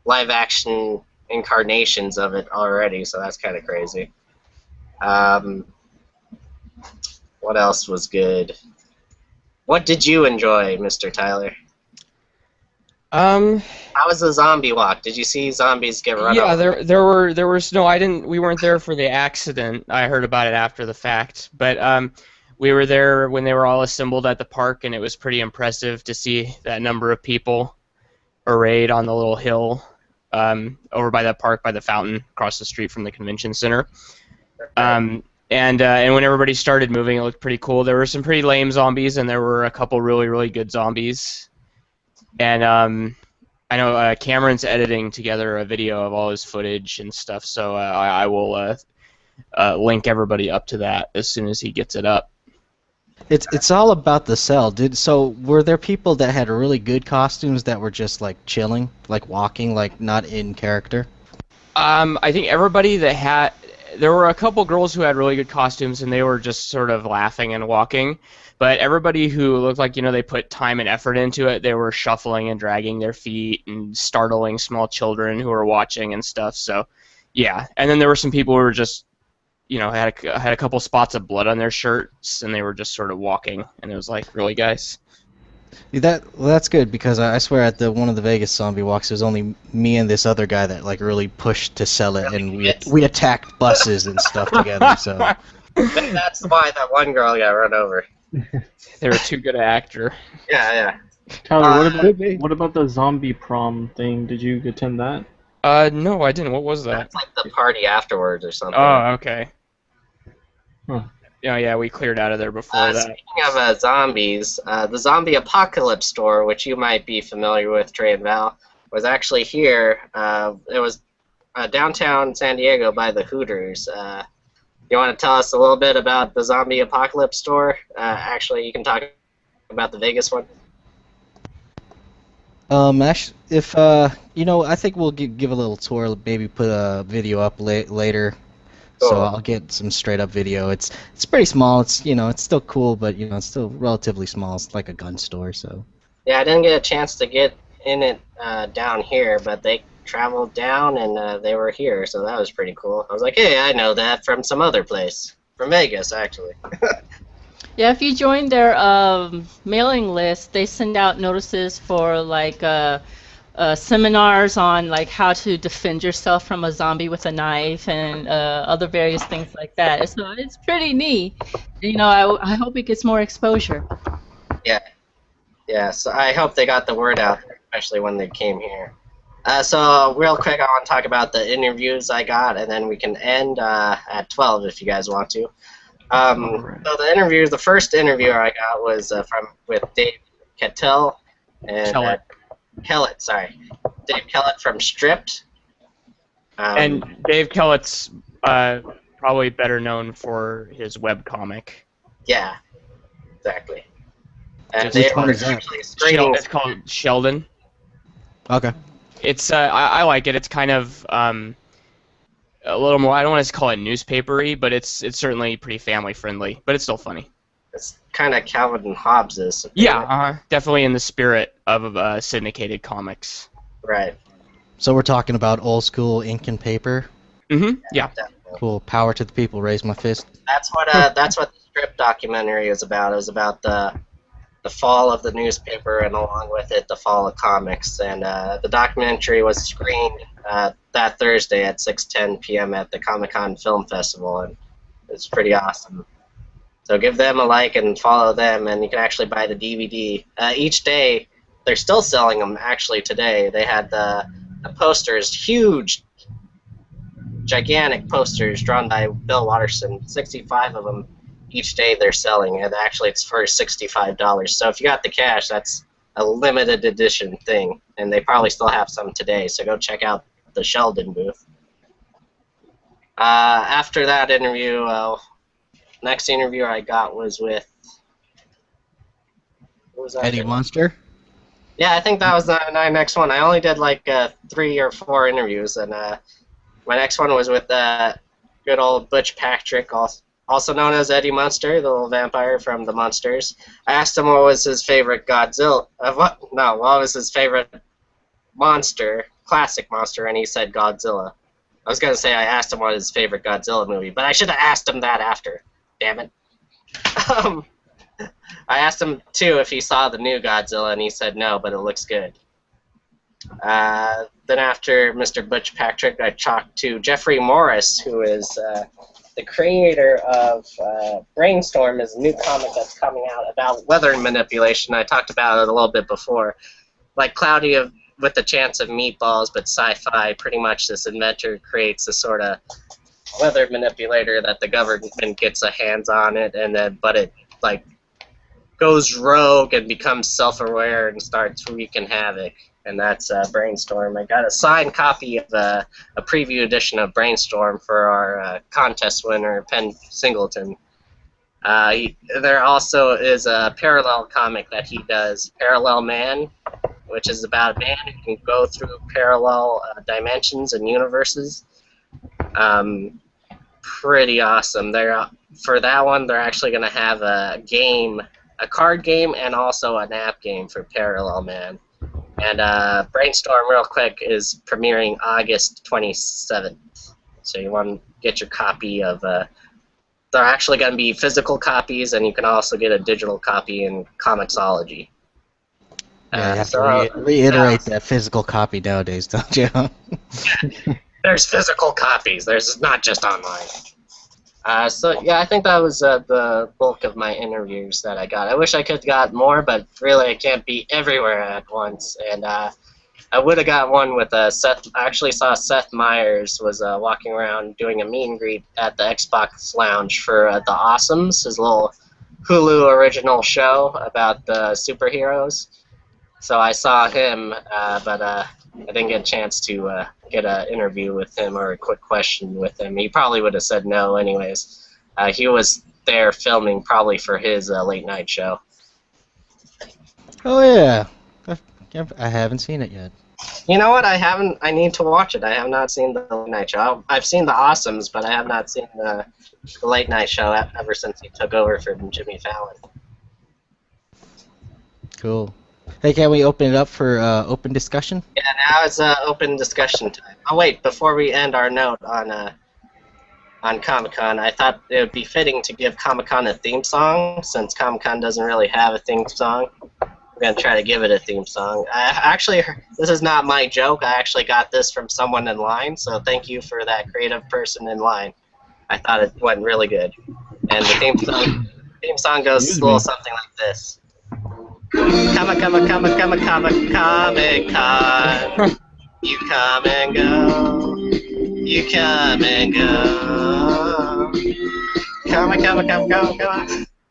action incarnations of it already. So that's kind of crazy. What else was good? What did you enjoy, Mr. Tyler? How was the zombie walk? Did you see zombies get run over? Yeah, there was no. We weren't there for the accident. I heard about it after the fact, but we were there when they were all assembled at the park, and it was pretty impressive to see that number of people arrayed on the little hill over by that park, by the fountain across the street from the convention center. And when everybody started moving, it looked pretty cool. There were some pretty lame zombies, and there were a couple really, really good zombies. And I know Cameron's editing together a video of all his footage and stuff, so I will link everybody up to that as soon as he gets it up. It's all about the cell, dude. So were there people that had really good costumes that were just like chilling, like walking, like not in character? I think everybody that had, there were a couple girls who had really good costumes and they were just sort of laughing and walking, but everybody who looked like, they put time and effort into it, they were shuffling and dragging their feet and startling small children who were watching and stuff. So yeah, and then there were some people who were just had a couple spots of blood on their shirts, and they were just sort of walking, and it was like, really, guys? That's good, because I swear at one of the Vegas zombie walks, it was only me and this other guy that like really pushed to sell it, and we attacked buses and stuff together. So that's why that one girl got run over. They were too good an actor. Yeah. Tyler, what about the zombie prom thing? Did you attend that? No, I didn't. What was that? That's like the party afterwards or something. Oh, okay. Huh. Yeah, we cleared out of there before that. Speaking of zombies, the Zombie Apocalypse store, which you might be familiar with, Trey and Val, was actually here. It was downtown San Diego by the Hooters. You want to tell us a little bit about the Zombie Apocalypse store? Actually, you can talk about the Vegas one. Actually, if I think we'll give a little tour. Maybe put a video up later. Cool. So I'll get some straight up video. It's pretty small. It's it's still cool, but it's still relatively small. It's like a gun store. So yeah, I didn't get a chance to get in it down here, but they traveled down and they were here, so that was pretty cool. I was like, hey, I know that from some other place, from Vegas actually. Yeah, if you join their mailing list, they send out notices for like seminars on like how to defend yourself from a zombie with a knife and other various things like that. So it's pretty neat. I hope it gets more exposure. Yeah. So I hope they got the word out, especially when they came here. So real quick, I want to talk about the interviews I got, and then we can end at 12 if you guys want to. So the first interview I got was with Dave Kettel and Kellett, Dave Kellett from Stripped. And Dave Kellett's probably better known for his webcomic. Yeah, exactly. And which one is that? It's called Sheldon. Okay. It's I like it. It's kind of a little more, I don't want to call it newspapery, but it's certainly pretty family friendly, but it's still funny. It's kind of Calvin and Hobbes-ish. Yeah, definitely in the spirit of syndicated comics. Right. So we're talking about old school ink and paper. Mm-hmm. Yeah. Definitely. Cool. Power to the people. Raise my fist. That's what the Strip documentary is about. It was about the fall of the newspaper, and along with it, the fall of comics. And the documentary was screened that Thursday at 6:10 p.m. at the Comic-Con Film Festival, and it's pretty awesome. So give them a like and follow them, and you can actually buy the DVD. Each day, they're still selling them, actually, today. They had the posters, huge, gigantic posters drawn by Bill Waterston, 65 of them. Each day they're selling, and actually it's for $65. So if you got the cash, that's a limited edition thing, and they probably still have some today, so go check out the Sheldon booth. After that interview, next interview I got was with... What was that? Eddie Monster? Yeah, I think that was my next one. I only did like 3 or 4 interviews, and my next one was with good old Butch Patrick, also known as Eddie Munster, the little vampire from the Munsters. I asked him what was his favorite Godzilla. What was his favorite monster, classic monster, and he said Godzilla. I was gonna say I asked him what his favorite Godzilla movie, but I should have asked him that after. Damn it. I asked him too if he saw the new Godzilla, and he said no, but it looks good. Then after Mr. Butch Patrick, I talked to Jeffrey Morris, who is the creator of Brainstorm, is a new comic that's coming out about weather manipulation. I talked about it a little bit before. Like Cloudy with the Chance of Meatballs, but sci-fi. Pretty much this inventor creates a sort of weather manipulator that the government gets a hands on it, but it like goes rogue and becomes self-aware and starts wreaking havoc. and that's Brainstorm. I got a signed copy of a preview edition of Brainstorm for our contest winner, Penn Singleton. There also is a parallel comic that he does, Parallel Man, which is about a man who can go through parallel dimensions and universes. Pretty awesome. For that one, they're actually going to have a game, a card game, and also an app game for Parallel Man. And Brainstorm, real quick, is premiering August 27th. So you want to get your copy of... they're actually going to be physical copies, and you can also get a digital copy in Comixology. Yeah, you have to reiterate that physical copy nowadays, don't you? There's physical copies. There's not just online. So yeah, I think that was the bulk of my interviews that I got. I wish I could have got more, but really I can't be everywhere at once. And I would have got one with Seth. I actually saw Seth Meyers was walking around doing a meet and greet at the Xbox Lounge for The Awesomes, his little Hulu original show about the superheroes. So I saw him, but I didn't get a chance to get an interview with him or a quick question with him. He probably would have said no anyways. He was there filming probably for his late night show. Oh yeah, I haven't seen it yet. You know what? I haven't. I need to watch it. I have not seen the late night show. I've seen the Awesomes, but I have not seen the late night show ever since he took over from Jimmy Fallon. Cool. Hey, can we open it up for open discussion? Yeah, now it's open discussion time. Oh wait, before we end our note on Comic-Con, I thought it would be fitting to give Comic-Con a theme song, since Comic-Con doesn't really have a theme song. We're going to try to give it a theme song. This is not my joke. I actually got this from someone in line, so thank you for that creative person in line. I thought it went really good. And the theme song goes a little something like this. Comic-Con. You come and go. You come and go. Come.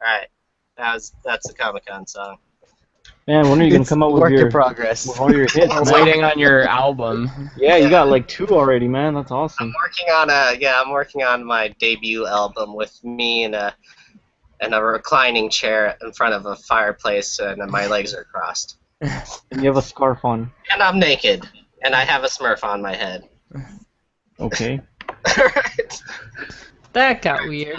Alright. That's the Comic-Con song. Man, when are you going to come up with work in progress. with all your hits? Waiting on your album. Yeah, you got like 2 already, man. That's awesome. I'm working on my debut album with me in a reclining chair in front of a fireplace, and my legs are crossed. And you have a scarf on. And I'm naked, and I have a Smurf on my head. Okay. Alright. That got weird.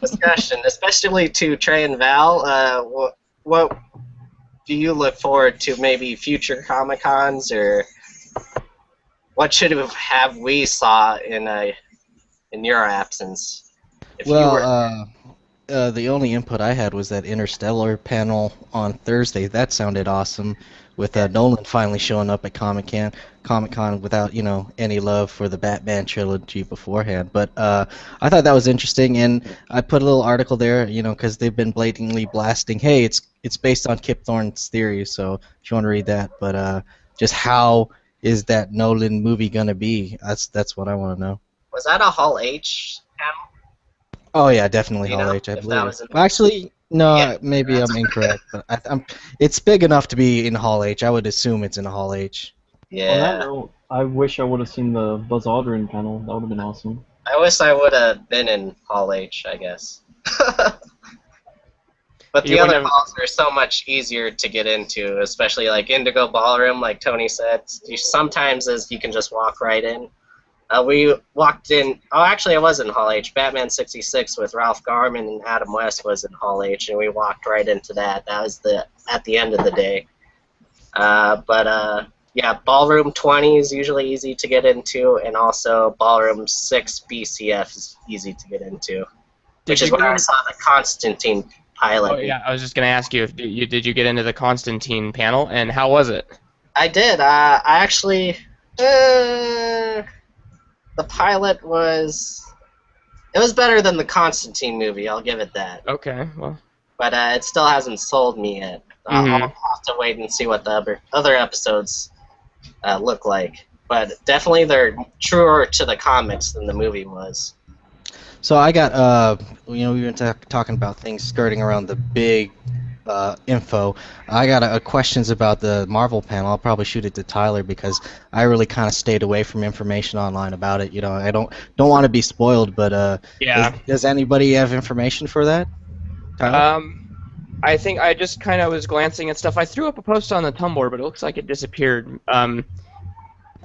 Discussion, especially to Trey and Val. What do you look forward to? Maybe future Comic-Cons, or what should have we saw in your absence? The only input I had was that Interstellar panel on Thursday. That sounded awesome, with Nolan finally showing up at Comic-Con without, any love for the Batman trilogy beforehand. But I thought that was interesting, and I put a little article there, because they've been blatantly blasting, hey, it's based on Kip Thorne's theory, so if you want to read that. But just how is that Nolan movie gonna be? That's what I want to know. Was that a Hall H panel? Oh yeah, definitely Hall H, I believe. Actually, no, yeah, maybe I'm incorrect, but it's big enough to be in Hall H. I would assume it's in Hall H. Yeah. I wish I would have seen the Buzz Aldrin panel. That would have been awesome. I wish I would have been in Hall H, I guess. But the other halls are so much easier to get into, especially like Indigo Ballroom, like Tony said. Sometimes you can just walk right in. We walked in. Oh, actually, I was in Hall H. Batman '66 with Ralph Garman and Adam West was in Hall H, and we walked right into that. That was at the end of the day. Yeah, Ballroom 20 is usually easy to get into, and also Ballroom 6 BCF is easy to get into, which is where I saw the Constantine pilot. Oh yeah, I was just gonna ask you if did you get into the Constantine panel, and how was it? I did. I actually. The pilot was better than the Constantine movie, I'll give it that. Okay, well. But it still hasn't sold me yet. I'll have to wait and see what the other episodes look like. But definitely they're truer to the comics than the movie was. So I got, we've been talking about things skirting around the big info. I got questions about the Marvel panel. I'll probably shoot it to Tyler because I really kind of stayed away from information online about it. You know, I don't want to be spoiled, but Yeah. does anybody have information for that? Tyler? I think I just kind of was glancing at stuff. I threw up a post on the Tumblr, but it looks like it disappeared.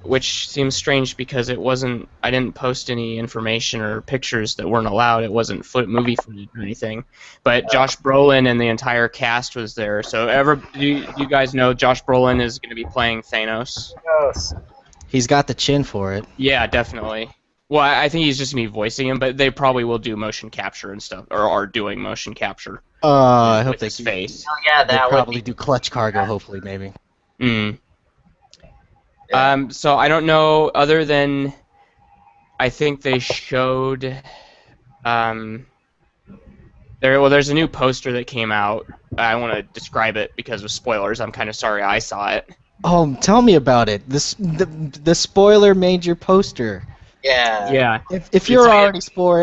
Which seems strange because it wasn't. I didn't post any information or pictures that weren't allowed. It wasn't movie footage or anything. But Josh Brolin and the entire cast was there. So you guys know Josh Brolin is going to be playing Thanos? Yes. He's got the chin for it. Yeah, definitely. Well, I think he's just going to be voicing him, but they probably will do motion capture and stuff, or are doing motion capture. I hope with they his face. Oh, yeah, They that would probably be. do clutch cargo. Hopefully, maybe. Mm. Yeah. So I don't know, other than I think they showed there's a new poster that came out. I don't want to describe it because of spoilers. I'm kind of sorry I saw it. Oh, tell me about it. The spoiler made your poster. Yeah. Yeah. If you're like- already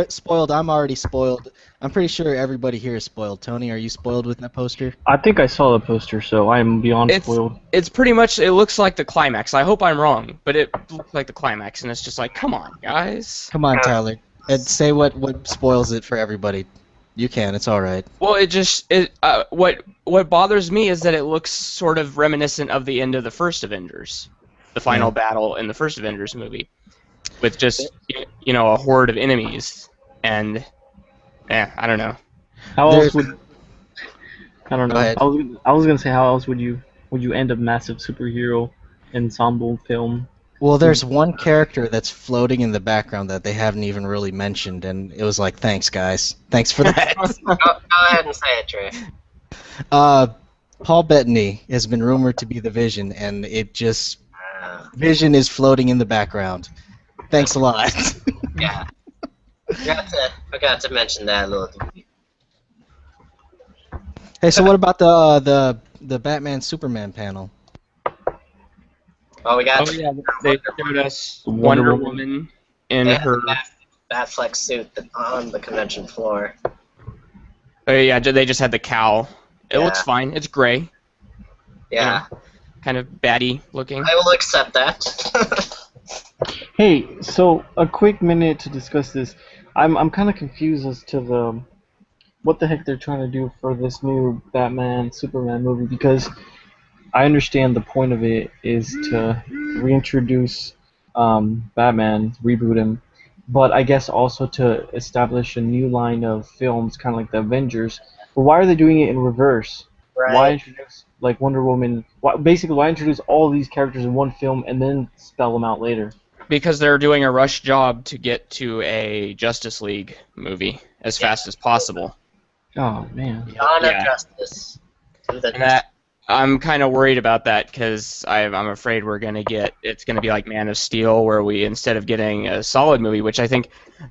spoiled, I'm already spoiled. I'm pretty sure everybody here is spoiled. Tony, are you spoiled with that poster? I think I saw the poster, so I'm beyond It's spoiled. it's pretty much, it looks like the climax. I hope I'm wrong, but it looks like the climax, and it's just like, come on, guys. Come on, Tyler. And say what spoils it for everybody. You can. It's all right. Well, what bothers me is that it looks sort of reminiscent of the end of the first Avengers, the final battle in the first Avengers movie, with just a horde of enemies, and I don't know. How else would I don't Go know. ahead. I was gonna say how else would you end a massive superhero ensemble film? Well, there's one character that's floating in the background that they haven't even really mentioned, and it was like, thanks, guys. Thanks for that. Go ahead and say it, Trey. Paul Bettany has been rumored to be the Vision, and it just... Uh, Vision is floating in the background. Thanks a lot. yeah. Forgot to mention that little dude. Hey, so what about the Batman Superman panel? Oh, we got. Oh yeah, they showed us Wonder Woman in They had her. the Batfleck suit on the convention floor. Oh yeah, they just had the cowl. It Yeah. looks fine. It's gray, Yeah, kind of batty looking. I will accept that. Hey, so a quick minute to discuss this. I'm kind of confused as to what the heck they're trying to do for this new Batman Superman movie, because I understand the point of it is to reintroduce Batman, reboot him, but I guess also to establish a new line of films, kind of like the Avengers. But why are they doing it in reverse? Right. Why introduce like Wonder Woman? Why introduce all these characters in one film and then spell them out later? Because they're doing a rush job to get to a Justice League movie as fast as possible. Oh man. Dawn of Yeah. Justice. To the And that I'm kind of worried about that because I'm afraid it's going to be like Man of Steel, where we, instead of getting a solid movie, which I think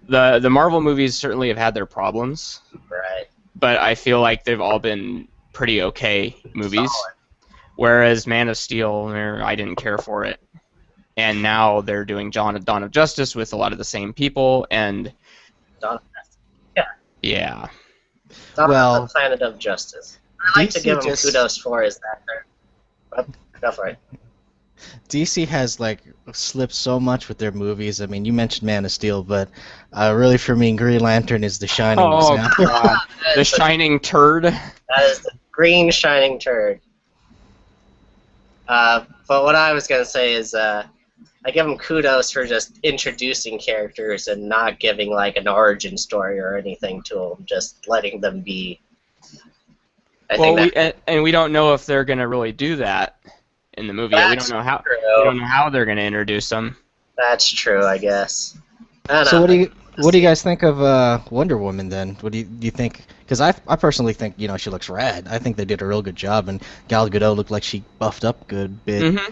the Marvel movies certainly have had their problems, right. but I feel like they've all been pretty okay movies. Solid. Whereas Man of Steel, I didn't care for it. And now they're doing Dawn of Justice with a lot of the same people, and Dawn of Justice. Yeah. yeah. Dawn Well, of the Planet of Justice. I like to DC give him just- kudos for his actor. Go for it. DC has like slipped so much with their movies. I mean, you mentioned Man of Steel, but really for me, Green Lantern is the shining Oh, example. God. The Shining Turd. That is the green shining turd. But what I was going to say is I give him kudos for just introducing characters and not giving like an origin story or anything to them, just letting them be. I Well, think that, and we don't know if they're going to really do that in the movie. We That's don't know how. true. We don't know how they're going to introduce them. That's true, I guess. I don't So know. what do you guys think of Wonder Woman then? What do you think? Because I personally think she looks rad. I think they did a real good job, and Gal Gadot looked like she buffed up a good bit. Mm-hmm.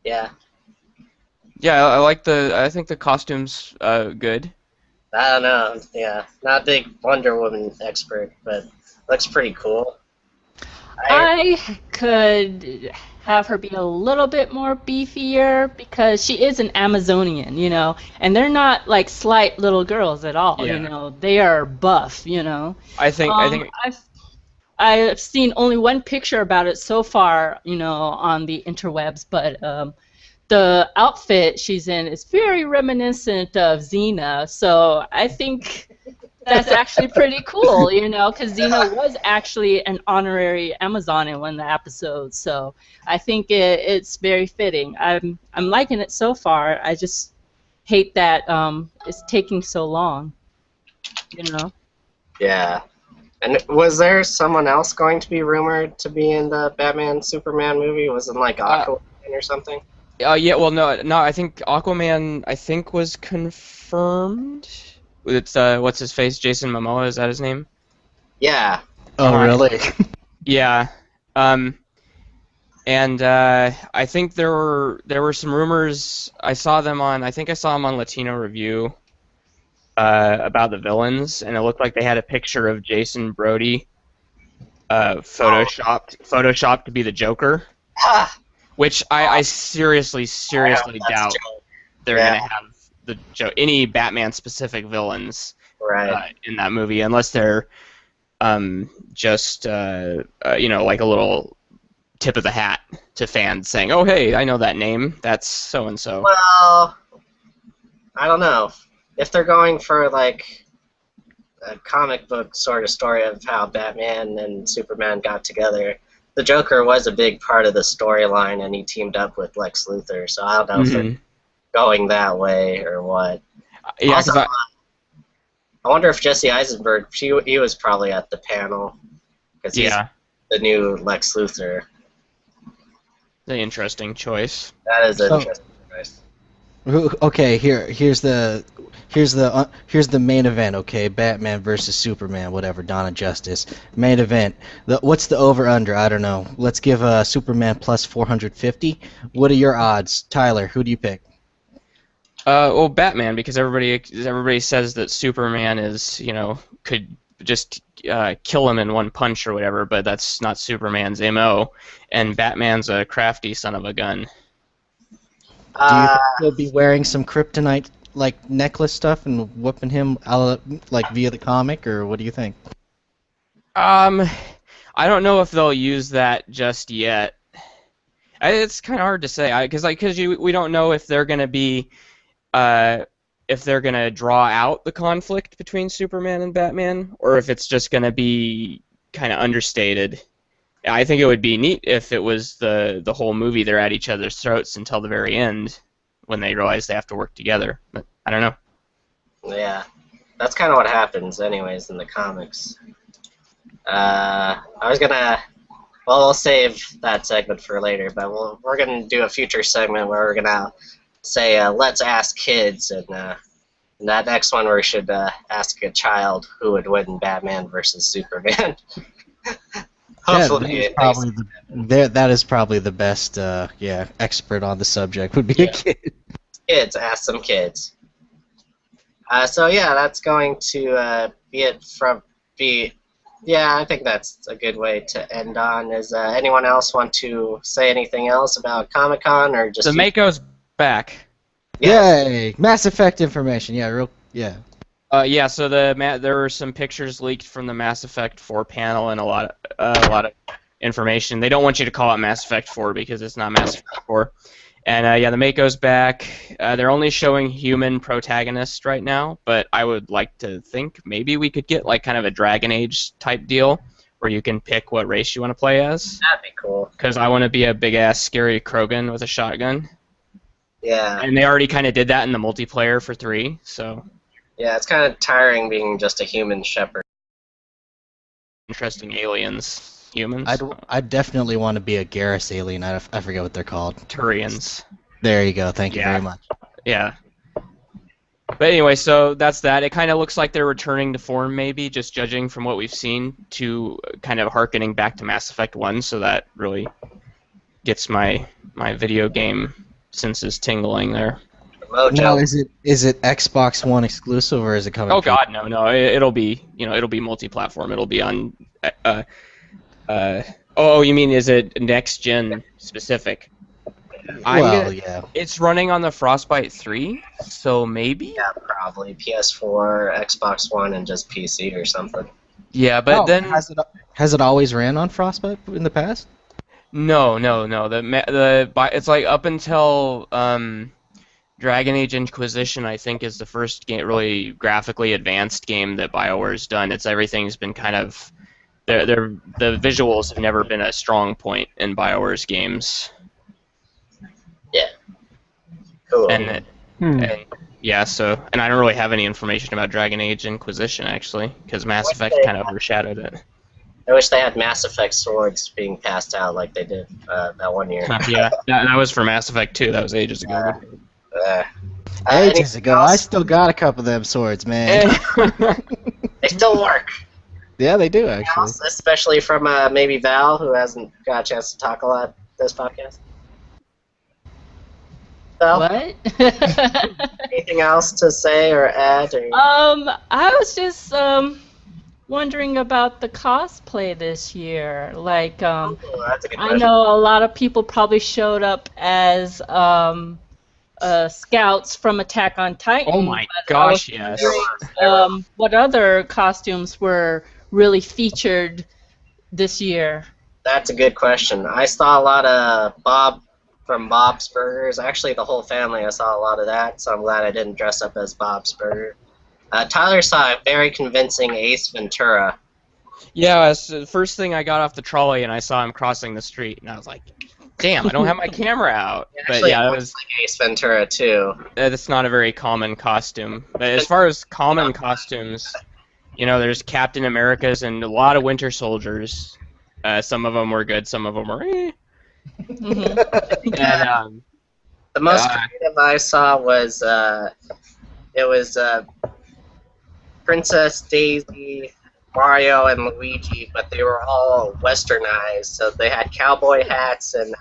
Yeah, Yeah, I think the costumes good. I don't know. Yeah, not a big Wonder Woman expert, but looks pretty cool. I could have her be a little bit more beefier because she is an Amazonian, and they're not like slight little girls at all, Yeah. They are buff, I think I I've seen only one picture about it so far, you know, on the interwebs, but the outfit she's in is very reminiscent of Xena, so I think that's actually pretty cool, you know, because Xena was actually an honorary Amazon in one of the episodes, so I think it's very fitting. I'm liking it so far. I just hate that it's taking so long, you know. Yeah. And was there someone else going to be rumored to be in the Batman Superman movie? Was it like Aquaman or something? Yeah, well, no, I think Aquaman, was confirmed. It's what's his face, Jason Momoa, is that his name? Yeah. Oh, really? Yeah. And I think there were some rumors. I saw them on Latino Review about the villains, and it looked like they had a picture of Jason Brody photoshopped to be the Joker. Which I seriously doubt they're gonna have any Batman specific villains in that movie, unless they're just you know, like a little tip of the hat to fans saying, "Oh, hey, I know that name. That's so and so." Well, I don't know if they're going for like a comic book sort of story of how Batman and Superman got together. The Joker was a big part of the storyline, and he teamed up with Lex Luthor, so I don't know if they're going that way or what. Yeah, also, I wonder if Jesse Eisenberg, he was probably at the panel, because he's the new Lex Luthor. The interesting choice. That is an interesting choice. Okay, here's the main event. Okay, Batman versus Superman, whatever. Dawn of Justice. Main event. What's the over under? I don't know. Let's give Superman plus 450. What are your odds, Tyler? Who do you pick? Well, Batman, because everybody says that Superman is, you know, could just kill him in one punch or whatever, but that's not Superman's MO, and Batman's a crafty son of a gun. Do you think he'll be wearing some kryptonite like necklace stuff and whooping him like via the comic, or what do you think? I don't know if they'll use that just yet. It's kind of hard to say, because we don't know if they're gonna be if they're gonna draw out the conflict between Superman and Batman, or if it's just gonna be kind of understated. I think it would be neat if it was the whole movie they're at each other's throats until the very end, when they realize they have to work together. But I don't know. Yeah, that's kind of what happens, anyways, in the comics. I was gonna, well, we'll save that segment for later, but we're gonna do a future segment where we're gonna say, let's ask kids, and in that next one we should ask a child who would win Batman versus Superman. Hopefully, that is probably the best expert on the subject would be a kid. Kids, ask some kids. So yeah, that's going to be it from I think that's a good way to end on. Is anyone else want to say anything else about Comic-Con, or just... The Mako's back. Yes. Yay! Mass Effect information. Yeah, so there were some pictures leaked from the Mass Effect 4 panel and a lot of information. They don't want you to call it Mass Effect 4 because it's not Mass Effect 4. And the Mako's back. They're only showing human protagonists right now, but I would like to think maybe we could get like kind of a Dragon Age type deal where you can pick what race you want to play as. That'd be cool. Because I want to be a big ass scary Krogan with a shotgun. Yeah. And they already kind of did that in the multiplayer for 3, so. Yeah, it's kind of tiring being just a human shepherd. Interesting aliens. Humans? I'd definitely want to be a Garrus alien. I forget what they're called. Turians. There you go. Thank you very much. Yeah. But anyway, so that's that. It kind of looks like they're returning to form, maybe, just judging from what we've seen, to kind of hearkening back to Mass Effect 1, so that really gets my video game senses tingling there. Now, is it Xbox One exclusive, or is it coming? Oh God, no. It'll be multi-platform. It'll be on. Oh, you mean is it next gen specific? Well, yeah. It's running on the Frostbite 3, so maybe. Yeah, probably PS4, Xbox One, and just PC or something. Yeah, but then has it always ran on Frostbite in the past? no. It's like up until Dragon Age Inquisition, I think, is the first game, really graphically advanced game that BioWare's done. Everything's been kind of the visuals have never been a strong point in BioWare's games. Yeah. Cool. And yeah, and I don't really have any information about Dragon Age Inquisition actually, because Mass Effect kind of overshadowed it. I wish they had Mass Effect swords being passed out like they did that one year. Yeah, that was for Mass Effect 2. That was ages ago. Ages ago. I still got a couple of them swords, man. They still work. Yeah, they do, actually. Especially from maybe Val, who hasn't got a chance to talk a lot this podcast. Val? What? Anything else to say or add? Or... I was just wondering about the cosplay this year. Like, that's a good I question. know a lot of people probably showed up as scouts from Attack on Titan. Oh my gosh, yes. What other costumes were really featured this year? That's a good question. I saw a lot of Bob from Bob's Burgers. Actually, the whole family, I saw a lot of that, so I'm glad I didn't dress up as Bob's Burger. Tyler saw a very convincing Ace Ventura. Yeah, it's the first thing I got off the trolley and I saw him crossing the street, and I was like, damn, I don't have my camera out. Actually, But yeah, it looks like Ace Ventura, too. That's not a very common costume. But as far as common costumes, there's Captain America's and a lot of Winter Soldiers. Some of them were good, some of them were eh. And, the most creative I saw was Princess Daisy, Mario, and Luigi, but they were all westernized. So they had cowboy hats, and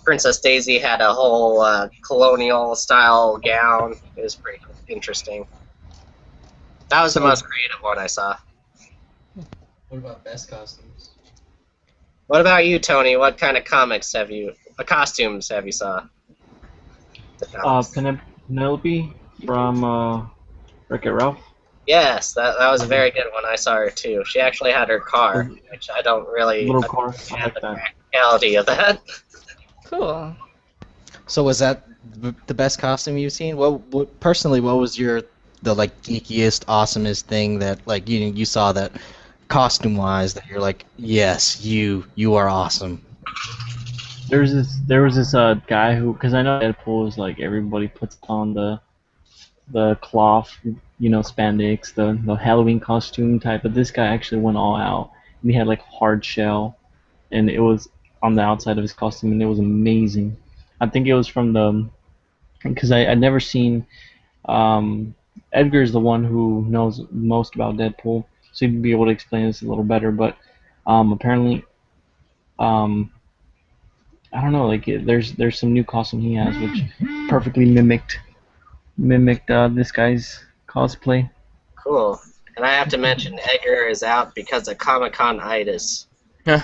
Princess Daisy had a whole colonial-style gown. It was pretty interesting. That was the most creative one I saw. What about best costumes? What about you, Tony? What kind of costumes have you saw? Penelope from Wreck-It Ralph. Yes, that was a very good one. I saw her too. She actually had her car, which I don't really Little car. I understand like the that. practicality of that. Cool. So was that the best costume you've seen? What personally, what was the geekiest, awesomest thing that you saw that costume-wise that you're like, yes, you are awesome? There was this guy who, because I know Deadpool is like everybody puts on the cloth, spandex, the Halloween costume type, but this guy actually went all out. And he had like hard shell, and it was on the outside of his costume, and it was amazing. I think it was from because I'd never seen. Edgar is the one who knows most about Deadpool, so he'd be able to explain this a little better. But apparently, I don't know. There's some new costume he has which perfectly mimicked this guy's cosplay. Cool. And I have to mention, Edgar is out because of Comic-Con-itis. Yeah.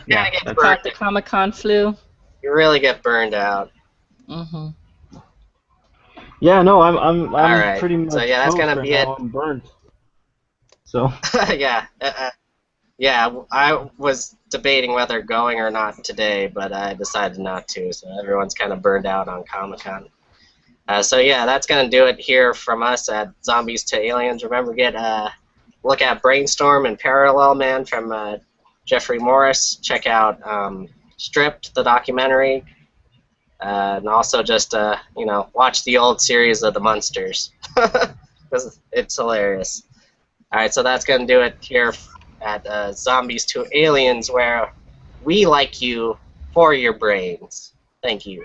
Get Caught burned. the Comic-Con flu. You really get burned out. Mm-hmm. Yeah, no, I'm Alright, pretty much. so yeah, that's gonna toast be right it. now. I'm burned. So. Yeah. Yeah, I was debating whether going or not today, but I decided not to, so everyone's kind of burned out on Comic-Con. So yeah, that's going to do it here from us at Zombies to Aliens. Remember, look at Brainstorm and Parallel Man from Jeffrey Morris. Check out Stripped, the documentary. And also just, watch the old series of The Munsters. Because it's hilarious. Alright, so that's going to do it here at Zombies to Aliens, where we like you for your brains. Thank you.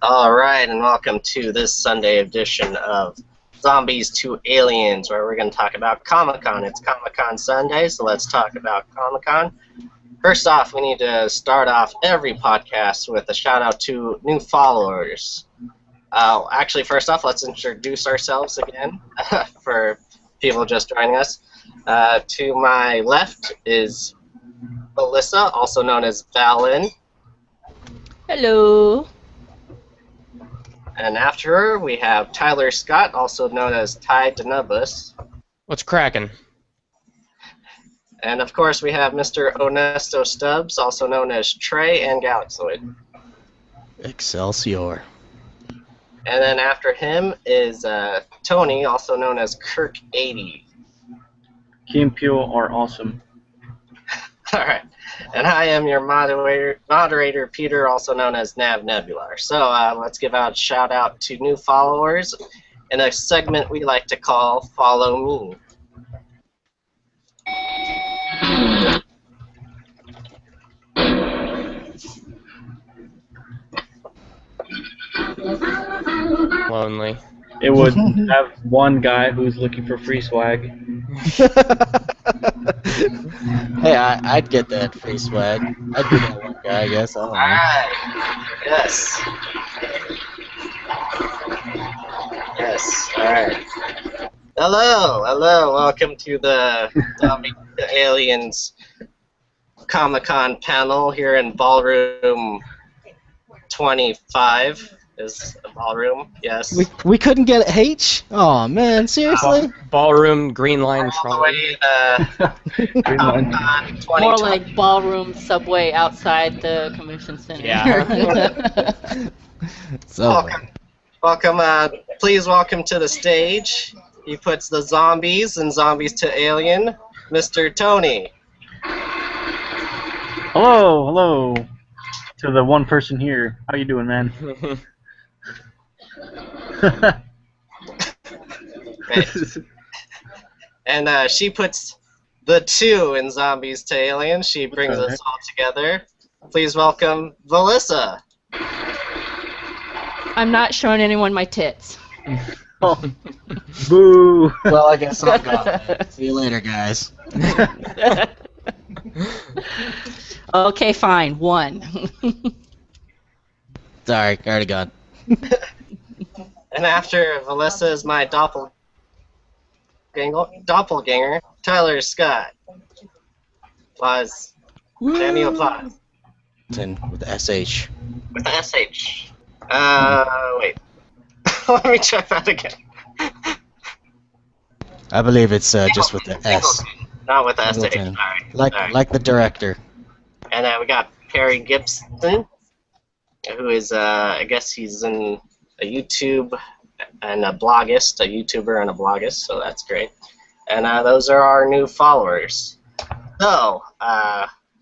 All right, and welcome to this Sunday edition of Zombies to Aliens, where we're going to talk about Comic-Con. It's Comic-Con Sunday, so let's talk about Comic-Con. First off, we need to start off every podcast with a shout-out to new followers. Actually, first off, let's introduce ourselves again for people just joining us. To my left is Alyssa, also known as Valen. Hello. And after her, we have Tyler Scott, also known as Ty Denubus. What's cracking? And of course, we have Mr. Onesto Stubbs, also known as Trey and Galaxoid. Excelsior. And then after him is Tony, also known as Kirk80. Key and Peele are awesome. Alright. And I am your moderator, Peter, also known as Nav Nebular. So let's give out a shout out to new followers in a segment we like to call Follow Me. Lonely. It would have one guy who's looking for free swag. Hey, I'd get that free swag. I'd be that one guy, I guess. I don't know. Alright. Yes. Yes. Alright. Hello. Hello. Welcome to the Zombie to Aliens Comic-Con panel here in Ballroom 25. Is a ballroom, yes. We couldn't get H? Oh man, seriously? Ballroom, Green Line, All the way to Comic-Con 2020. More like ballroom subway outside the convention center. Yeah. So, Welcome, please welcome to the stage. He puts the zombies and zombies to alien, Mr. Tony. Hello, hello. To the one person here. How you doing, man? And she puts the 2 in zombies to aliens. She brings us all together. Please welcome Valissa. I'm not showing anyone my tits. Oh. Boo! well, I guess I'm gone. See you later, guys. Okay, fine. 1. Sorry, already gone. And after Valissa is my doppelganger, Tyler Scott. Applause. Any applause. With SH. With the SH. Wait. Let me try that again. I believe it's just with the S. Not with the SH. Singleton. Sorry. Like the director. And we got Perry Gibson, who is, I guess he's in a YouTube and a bloggist, a YouTuber and a bloggist, so that's great. And those are our new followers. So,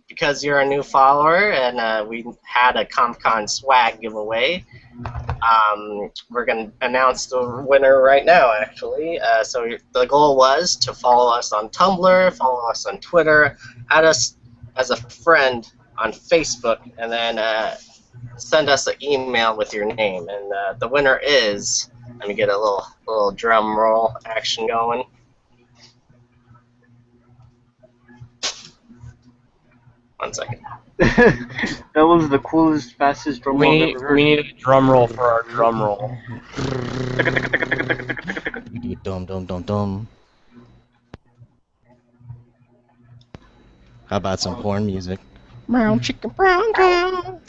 because you're a new follower and we had a Comic-Con swag giveaway, we're going to announce the winner right now, actually. So the goal was to follow us on Tumblr, follow us on Twitter, add us as a friend on Facebook, and then send us an email with your name. And the winner is, let me get a little drum roll action going. One second. That was the coolest, fastest drum roll I've ever heard. We need a drum roll for our drum roll. Dum dum dum dum. How about some porn music? Brown chicken, brown cow.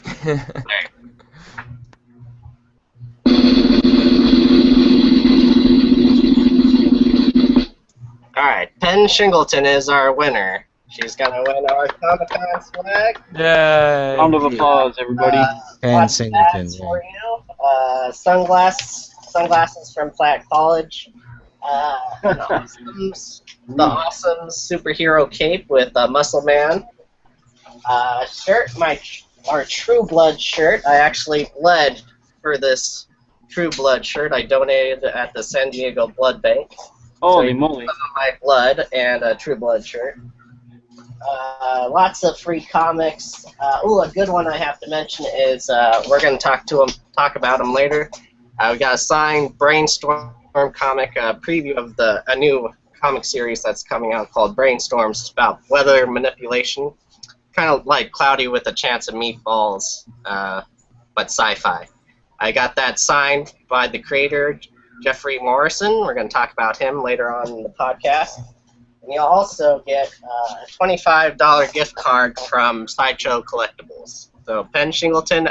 Alright, Penn Shingleton is our winner. She's gonna win our Comic-Con swag. Yay! Round of applause, everybody. Penn Lots of Singleton, hats for you. Sunglasses from Platt College. The awesome superhero cape with Muscle Man. Shirt, our True Blood shirt. I actually bled for this True Blood shirt. I donated at the San Diego Blood Bank. Holy moly. Some of my blood and a True Blood shirt. Lots of free comics. A good one I have to mention is we're going to talk about them later. We got a signed Brainstorm Brainstorm comic preview of a new comic series that's coming out called Brainstorms. It's about weather manipulation, kind of like Cloudy with a Chance of Meatballs, but sci-fi. I got that signed by the creator, Jeffrey Morrison. We're going to talk about him later on in the podcast. And you'll also get a $25 gift card from Sideshow Collectibles. So Penn Shingleton,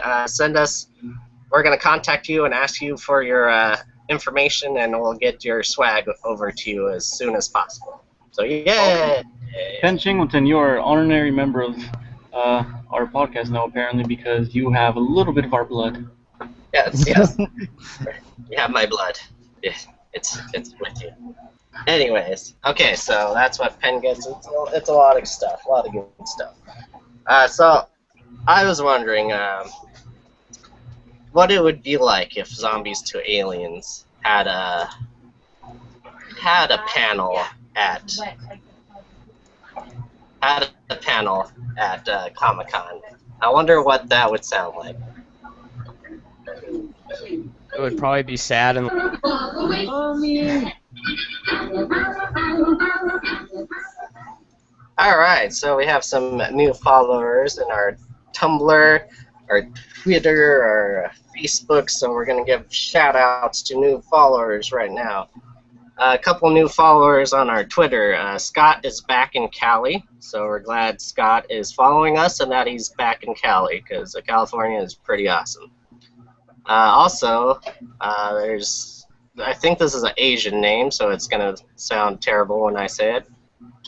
we're going to contact you and ask you for your information, and we'll get your swag over to you as soon as possible. So yeah. Penn Shingleton, you are an honorary member of our podcast now, apparently, because you have a little bit of our blood. Yes. You have my blood. Yeah, it's with you. Anyways, okay, so that's what Penn gets. It's a lot of stuff, a lot of good stuff. So I was wondering what it would be like if Zombies to Aliens had a panel at Comic-Con. I wonder what that would sound like. It would probably be sad and. Alright, so we have some new followers in our Tumblr, our Twitter, our Facebook, so we're going to give shout-outs to new followers right now. A couple new followers on our Twitter. Scott is back in Cali, so we're glad Scott is following us and that he's back in Cali, because California is pretty awesome. Also, I think this is an Asian name, so it's going to sound terrible when I say it.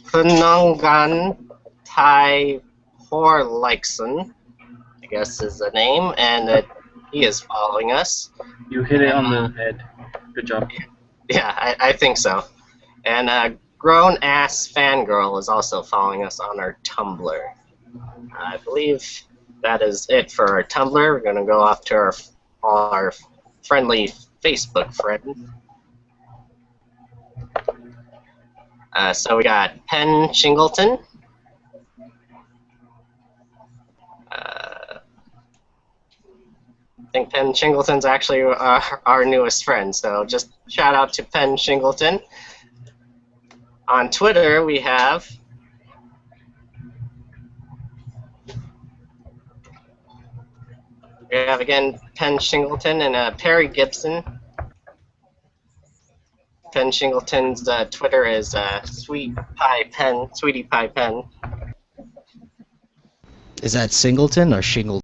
Phunongan Tai Horlikson, I guess is the name, and he is following us. You hit it on the head. Good job. Yeah, I think so. And Grown Ass Fangirl is also following us on our Tumblr. I believe that is it for our Tumblr. We're going to go off to our friendly Facebook friend. So we got Penn Shingleton. I think Penn Shingleton's actually our newest friend, so just shout out to Penn Shingleton. On Twitter, we have again Penn Shingleton and Perry Gibson. Penn Shingleton's Twitter is Sweetie Pie Pen. Is that Singleton or Shingleton?